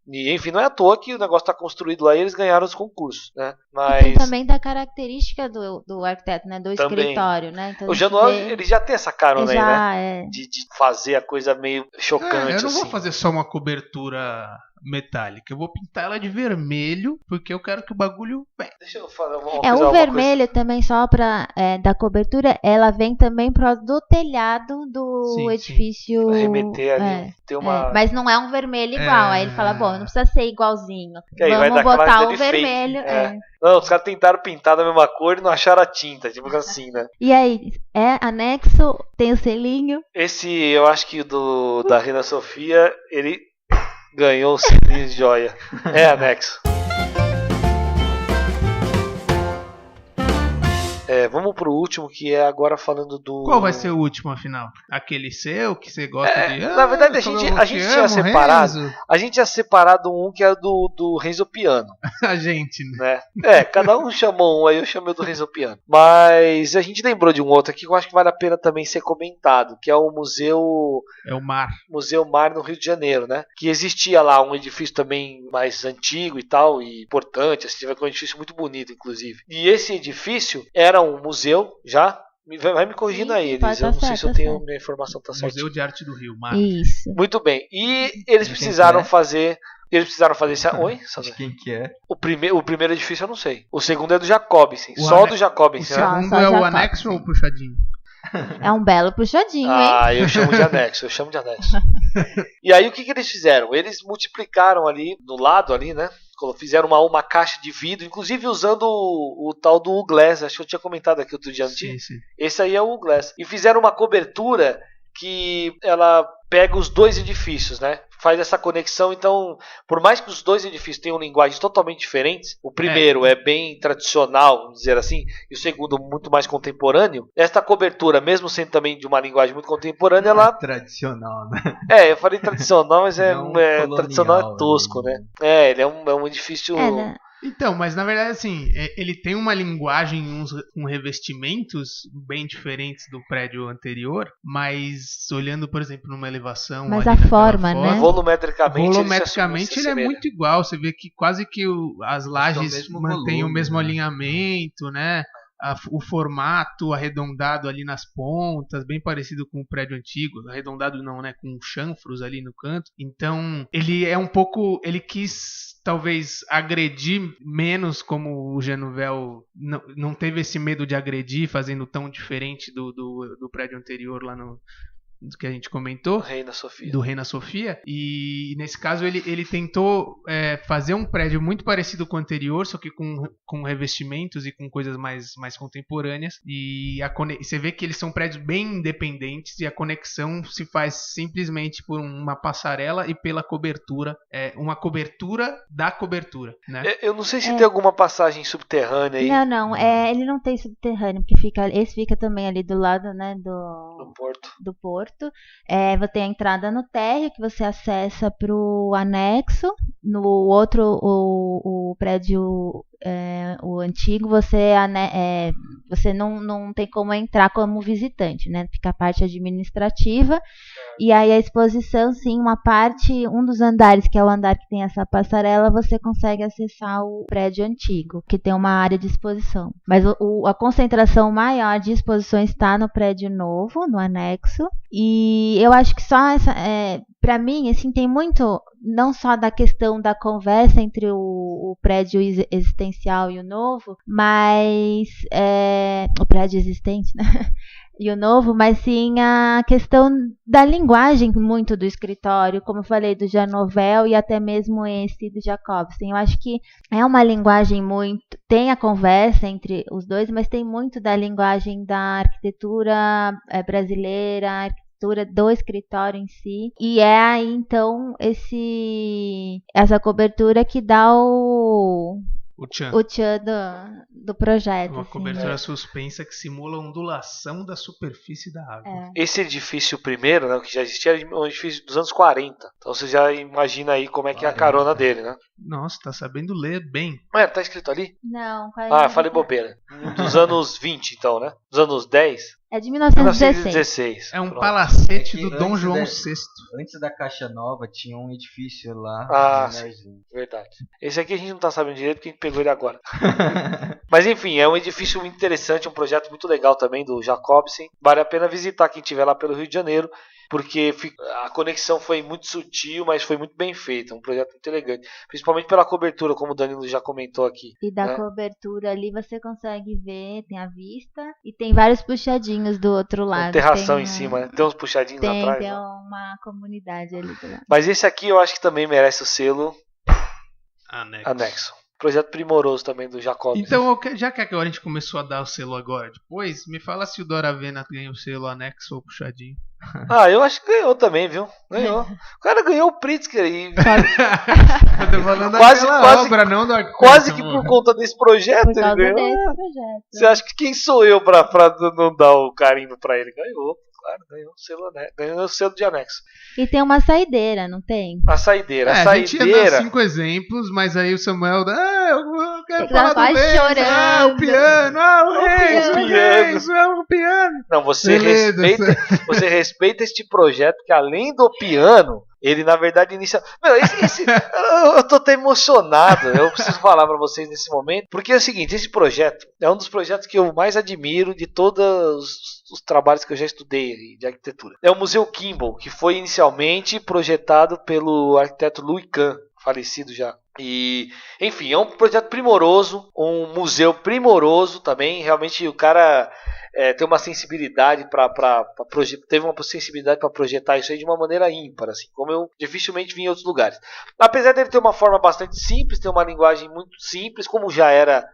E, enfim, não é à toa que o negócio está construído lá e eles ganharam os concursos, né? E tem também da característica do arquiteto, né? Do também. escritório, né? Então, o Januel, ele já tem essa carona aí, né? É. De fazer a coisa meio chocante, eu não vou assim. fazer só uma cobertura metálica, eu vou pintar ela de vermelho, porque eu quero que o bagulho... Deixa eu falar o vermelho também, só pra da cobertura, ela vem também do telhado do edifício. Pra remeter ali, tem uma... mas não é um vermelho igual, aí ele fala, bom, não precisa ser igualzinho, aí vamos botar o vermelho. Não, os caras tentaram pintar da mesma cor e não acharam a tinta, tipo assim, né? E aí, anexo, tem o selinho. Esse, eu acho que da Reina Sofia, ele ganhou o selinho de joia. É anexo. Vamos pro último, que é agora falando do... Qual vai ser o último, afinal? Aquele seu, que você gosta de... Na verdade, a gente tinha separado... A gente tinha separado um que era do Renzo Piano. A gente, né? Cada um chamou um, aí eu chamei o do Renzo Piano. Mas a gente lembrou de um outro aqui que eu acho que vale a pena também ser comentado, que é o Museu... É o Mar. Museu Mar, no Rio de Janeiro, né? Que existia lá um edifício também mais antigo e tal, e importante, assim, um edifício muito bonito, inclusive. E esse edifício era um museu, já? Vai me corrigindo aí, Elis. Eu não sei se eu tenho minha informação tá certa. Museu de Arte do Rio, Mar. Isso. Muito bem. E eles precisaram fazer... esse... Oi? De quem que é? O primeiro edifício eu não sei. O segundo é do Jacobsen. Do Jacobsen. O segundo é o anexo ou o puxadinho? É um belo puxadinho, hein? Eu chamo de anexo. E aí o que eles fizeram? Eles multiplicaram ali, no lado ali, né? Fizeram uma caixa de vidro, inclusive usando o tal do U-Glass. Acho que eu tinha comentado aqui outro dia. Sim. Esse aí é o U-Glass. E fizeram uma cobertura que ela pega os dois edifícios, né? Faz essa conexão. Então, por mais que os dois edifícios tenham linguagens totalmente diferentes, o primeiro é bem tradicional, vamos dizer assim, e o segundo muito mais contemporâneo, esta cobertura, mesmo sendo também de uma linguagem muito contemporânea, ela... Tradicional, né? Eu falei tradicional, mas tradicional é tosco, né? Ele é um edifício... né? Então, mas na verdade, assim, ele tem uma linguagem com revestimentos bem diferentes do prédio anterior, mas olhando, por exemplo, numa elevação... Mas a forma, né? Volumetricamente ele é muito igual. Você vê que quase que as lajes mantêm o mesmo alinhamento, né? O formato arredondado ali nas pontas, bem parecido com o prédio antigo. Arredondado não, né? Com chanfros ali no canto. Então, ele é um pouco... Ele quis... talvez agredir menos, como o Genuvel não teve esse medo de agredir, fazendo tão diferente do prédio anterior lá no que a gente comentou, do Reina Sofia. E nesse caso ele tentou fazer um prédio muito parecido com o anterior, só que com revestimentos e com coisas mais contemporâneas. E você vê que eles são prédios bem independentes e a conexão se faz simplesmente por uma passarela e pela cobertura, uma cobertura da cobertura, né? Eu não sei se tem alguma passagem subterrânea aí. Não, ele não tem subterrâneo, porque esse fica também ali do lado, né, do porto. Você tem a entrada no térreo, que você acessa para o anexo. No outro, o prédio, o antigo, você não tem como entrar como visitante, né? Fica a parte administrativa. E aí a exposição, sim, um dos andares, que é o andar que tem essa passarela, você consegue acessar o prédio antigo, que tem uma área de exposição. Mas a concentração maior de exposições está no prédio novo, no anexo. E eu acho que só essa, para mim, assim, tem muito, não só da questão da conversa entre o prédio existencial e o novo, mas o prédio existente, né? E o novo, mas sim a questão da linguagem muito do escritório, como eu falei, do Janovel e até mesmo esse do Jacobsen. Eu acho que é uma linguagem muito... Tem a conversa entre os dois, mas tem muito da linguagem da arquitetura brasileira, a arquitetura do escritório em si. E é aí, então, essa cobertura que dá o tchan do projeto. Uma cobertura suspensa que simula a ondulação da superfície da água. Esse edifício primeiro, né, que já existia, era um edifício dos anos 40. Então você já imagina aí como é que é a carona dele, né? Nossa, tá sabendo ler bem. Tá escrito ali? Não. Falei bobeira. Dos anos 20, então, né? dos anos 10? É de 1916. 1916. É um Pronto. palacete É que do Dom antes João da- VI. Antes da Caixa Nova tinha um edifício lá. Ah, menorzinho. Verdade. Esse aqui a gente não tá sabendo direito porque a gente pegou ele agora. Mas enfim, é um edifício muito interessante, um projeto muito legal também do Jacobsen. Vale a pena visitar quem estiver lá pelo Rio de Janeiro, porque a conexão foi muito sutil, mas foi muito bem feita. Um projeto muito elegante. Principalmente pela cobertura, como o Danilo já comentou aqui. E da né? cobertura ali você consegue ver, tem a vista e tem vários puxadinhos do outro Com lado. terração tem em cima, né? Tem uns puxadinhos atrás. Tem né? uma comunidade ali do lado. Mas esse aqui eu acho que também merece o selo anexo. Projeto primoroso também do Jacobsen. Então, já que agora a gente começou a dar o selo agora depois, me fala se o Doravena ganha o selo anexo ou puxadinho. Ah, eu acho que ganhou também, viu? Ganhou. O cara ganhou o Pritzker e Eu tô falando Quase- daquela quase- obra, não do arquiteto. quase que por conta desse projeto Por ele causa ganhou. desse projeto. Você acha que quem sou eu pra não dar o carimbo pra ele? Ganhou, claro, ganhou o selo, né? Ganhou o selo de anexo. E tem uma saideira, não tem? A saideira. É, A a gente ia dar saideira. 5 exemplos, mas aí o Samuel eu quero Ele falar tava do Lenz, chorando. o piano, o Reis, piano. o piano. Não, você Beleza. respeita este projeto que além do piano, ele na verdade inicia. Meu, eu tô até emocionado. Eu preciso falar pra vocês nesse momento, porque é o seguinte, esse projeto é um dos projetos que eu mais admiro de todos os trabalhos que eu já estudei de arquitetura. É o Museu Kimball, que foi inicialmente projetado pelo arquiteto Louis Kahn, falecido já. E, enfim, é um projeto primoroso, um museu primoroso também. Realmente o cara tem uma sensibilidade teve uma sensibilidade para projetar isso aí de uma maneira ímpar, assim, como eu dificilmente vi em outros lugares. Apesar dele ter uma forma bastante simples, ter uma linguagem muito simples, como já era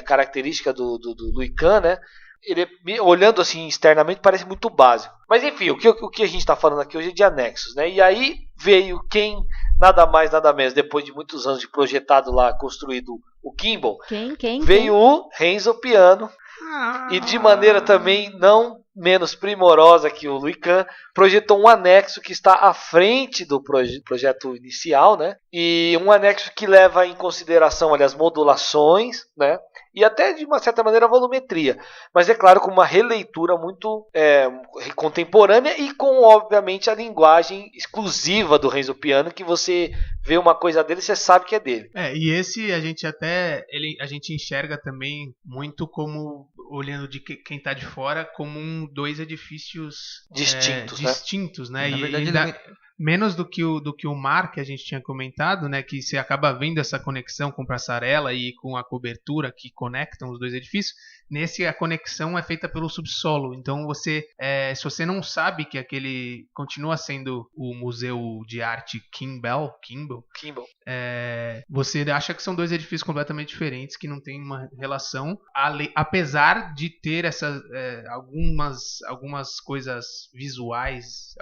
característica do Louis Kahn, né? Ele, olhando assim externamente, parece muito básico. Mas enfim, o que a gente está falando aqui hoje é de anexos, né? E aí veio quem, nada mais, nada menos, depois de muitos anos de projetado lá, construído o Kimball, veio o Renzo Piano, e de maneira também não menos primorosa que o Louis Kahn, projetou um anexo que está à frente do projeto inicial, né? E um anexo que leva em consideração as modulações, né? E até de uma certa maneira a volumetria, mas é claro com uma releitura muito contemporânea e com obviamente a linguagem exclusiva do Renzo Piano, que você vê uma coisa dele e você sabe que é dele. E esse a gente a gente enxerga também muito como, olhando de quem tá de fora, como dois edifícios distintos, né? Na E verdade, menos do que o mar que a gente tinha comentado, né, que você acaba vendo essa conexão com passarela e com a cobertura que conectam os dois edifícios. Nesse, a conexão é feita pelo subsolo. Então se você não sabe que aquele continua sendo o Museu de Arte Kimball, você acha que são dois edifícios completamente diferentes, que não tem uma relação, apesar de ter algumas coisas visuais,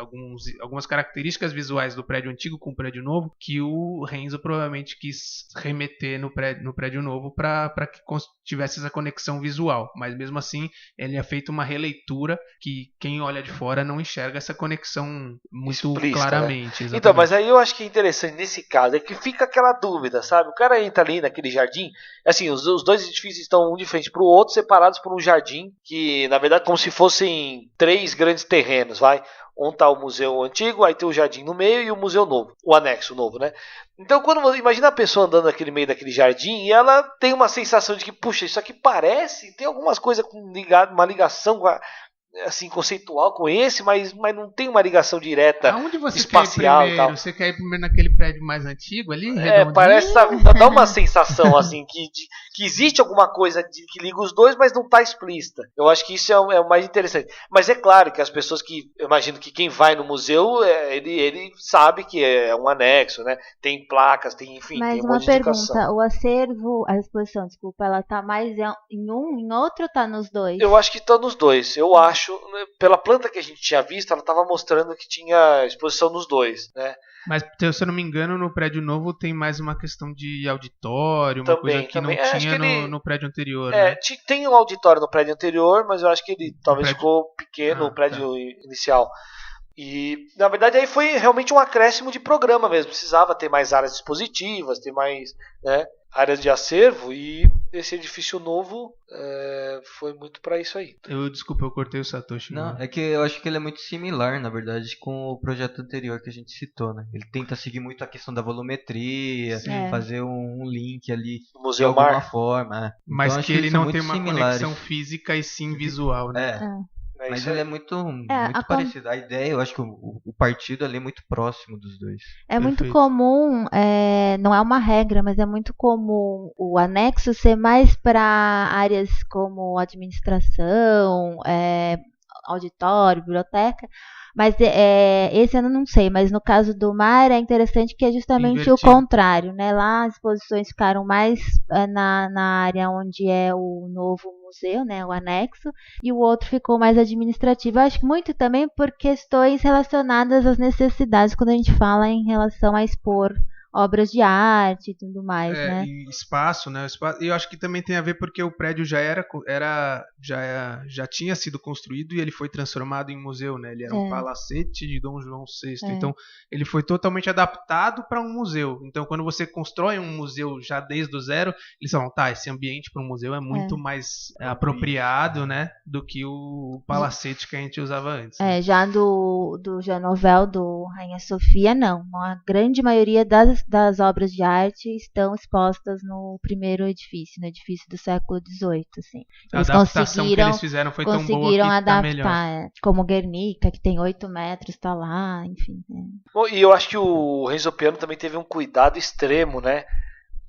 algumas características visuais do prédio antigo com o prédio novo, que o Renzo provavelmente quis remeter no prédio novo para que tivesse essa conexão visual. Mas mesmo assim, ele é feito uma releitura que quem olha de fora não enxerga essa conexão muito explícita, claramente. Né? Então, mas aí eu acho que é interessante nesse caso, é que fica aquela dúvida, sabe? O cara entra ali naquele jardim, assim, os dois edifícios estão um de frente para o outro, separados por um jardim, que na verdade como se fossem 3 grandes terrenos, vai? Onde está o museu antigo, aí tem o jardim no meio e o museu novo, o anexo novo, né? Então, imagina a pessoa andando naquele meio daquele jardim e ela tem uma sensação de que, puxa, isso aqui parece, tem algumas coisas com uma ligação assim, conceitual com esse, mas não tem uma ligação direta. Aonde você espacial quer ir primeiro? E tal. Você quer ir primeiro naquele prédio mais antigo ali? Parece, dá uma sensação assim que existe alguma coisa que liga os dois, mas não está explícita. Eu acho que isso é o mais interessante. Mas é claro que as pessoas eu imagino que quem vai no museu, ele sabe que é um anexo, né? Tem placas, tem, enfim, mas tem um uma monte de indicação. Pergunta, o acervo, a exposição, desculpa, ela tá mais em outro ou tá nos dois? Eu acho que tá nos dois. Eu acho, pela planta que a gente tinha visto, ela estava mostrando que tinha exposição nos dois, né? Mas, se eu não me engano, no prédio novo tem mais uma questão de auditório, uma também, coisa que não tinha no prédio anterior, né? Tem um auditório no prédio anterior, mas eu acho que ele talvez ficou pequeno, o prédio inicial. E, na verdade, aí foi realmente um acréscimo de programa mesmo. Precisava ter mais áreas expositivas, ter mais, né? áreas de acervo, e esse edifício novo foi muito para isso aí. Desculpa, eu cortei o Satoshi. Não, é que eu acho que ele é muito similar, na verdade, com o projeto anterior que a gente citou, né? Ele tenta seguir muito a questão da volumetria, fazer um link ali O Museu de alguma Mar. forma. Mas Então, que acho ele eles são não tem muito uma similares. conexão física e sim visual, né? Mas isso ele aí. é muito parecido. A ideia, eu acho que o partido ali é muito próximo dos dois. É muito Perfeito. comum, não é uma regra, mas é muito comum o anexo ser mais para áreas como administração, auditório, biblioteca. Mas esse eu não sei, mas no caso do mar é interessante que é justamente Invertido. o contrário, né? Lá as exposições ficaram mais na área onde é o novo museu, né? O anexo, e o outro ficou mais administrativo. Eu acho que muito também por questões relacionadas às necessidades quando a gente fala em relação a expor obras de arte e tudo mais, né? E espaço, né? E eu acho que também tem a ver porque o prédio já tinha sido construído e ele foi transformado em museu, né? Ele era um palacete de Dom João VI. Então, ele foi totalmente adaptado para um museu. Então, quando você constrói um museu já desde o zero, eles falam, esse ambiente para um museu é muito mais apropriado, né? Do que o palacete que a gente usava antes. Já do Janovel, do Rainha Sofia, não. A grande maioria das obras de arte estão expostas no primeiro edifício, no edifício do século XVIII, assim. A adaptação que eles fizeram foi tão boa que conseguiram tá adaptar, melhor. como Guernica, que tem 8 metros, tá lá, enfim. Bom, e eu acho que o Renzo Piano também teve um cuidado extremo, né,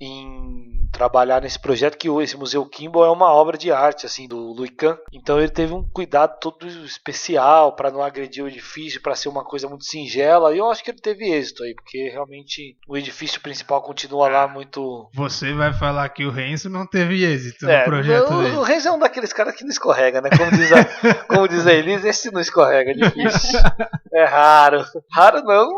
em trabalhar nesse projeto, que esse Museu Kimball é uma obra de arte, assim, do Louis Kahn. Então ele teve um cuidado todo especial para não agredir o edifício, para ser uma coisa muito singela, e eu acho que ele teve êxito aí, porque realmente o edifício principal continua lá muito... Você vai falar que o Renzo não teve êxito no projeto dele. O Renzo é um daqueles caras que não escorrega, né? Como diz a Elisa, esse não escorrega, é difícil. É raro. Raro não,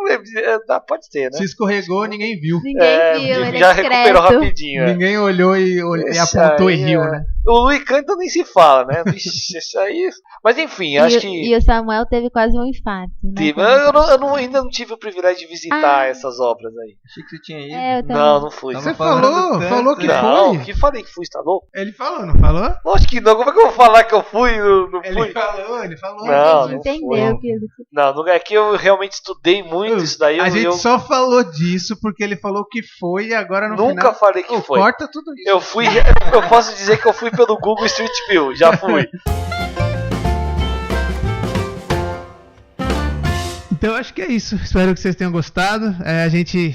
pode ter, né? Se escorregou, ninguém viu. Ninguém viu, ele já é recuperou discreto. rapidinho. Ninguém olhou e apontou e riu, né? O Louis Kahn então nem se fala, né? Vixe, isso aí... Mas enfim, acho que... E o Samuel teve quase um infarto, né? Eu ainda não tive o privilégio de visitar essas obras aí. Achei que você tinha ido. Eu também. Não fui. Você falou que Não, foi? que falei que fui, tá louco? Ele falou, não falou? Lógico que não, como é que eu vou falar que eu fui? Não fui. Ele falou. Não, A gente entendeu que... Não, é que eu realmente estudei muito isso daí. A gente só falou disso porque ele falou que foi e agora no nunca final... falei que foi. Corta tudo isso. Eu posso dizer que eu fui pelo Google Street View, já fui. Então acho que é isso. Espero que vocês tenham gostado. A gente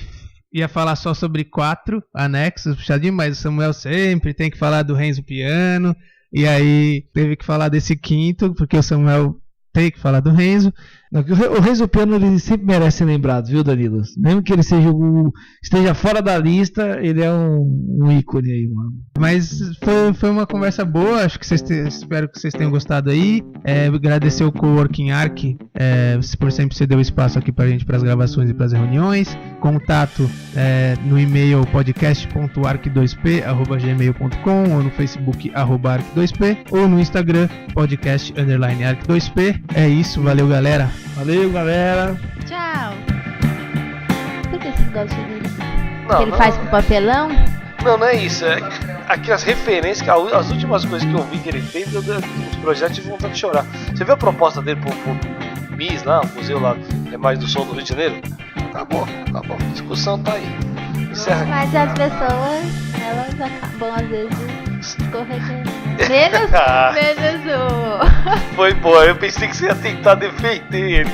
ia falar só sobre 4 anexos puxadinho, mas o Samuel sempre tem que falar do Renzo Piano. E aí teve que falar desse 5º, porque o Samuel tem que falar do Renzo. O Renzo Piano ele sempre merece ser lembrado, viu, Danilo? Mesmo que ele esteja fora da lista, ele é um ícone aí, mano. Mas foi uma conversa boa, acho que espero que vocês tenham gostado aí. Agradecer o Coworking Arc por sempre ceder o espaço aqui pra gente, pras gravações e pras reuniões. Contato no e-mail podcast.arc2p@gmail.com ou no Facebook @arc2p ou no Instagram podcast_arc2p. É isso, valeu galera. Valeu, galera. Tchau. Por que você gosta dele? Não, Que ele faz com papelão? Não é isso. É aqui as referências, as últimas coisas que eu vi que ele fez, os projetos, tive vontade de chorar. Você viu a proposta dele pro MIS lá, o museu lá, mais do Som do Rio de Janeiro? Acabou. A discussão tá aí. Encerra aqui. Mas as pessoas, elas acabam às vezes escorregando. Menos o... Foi boa, eu pensei que você ia tentar defender ele.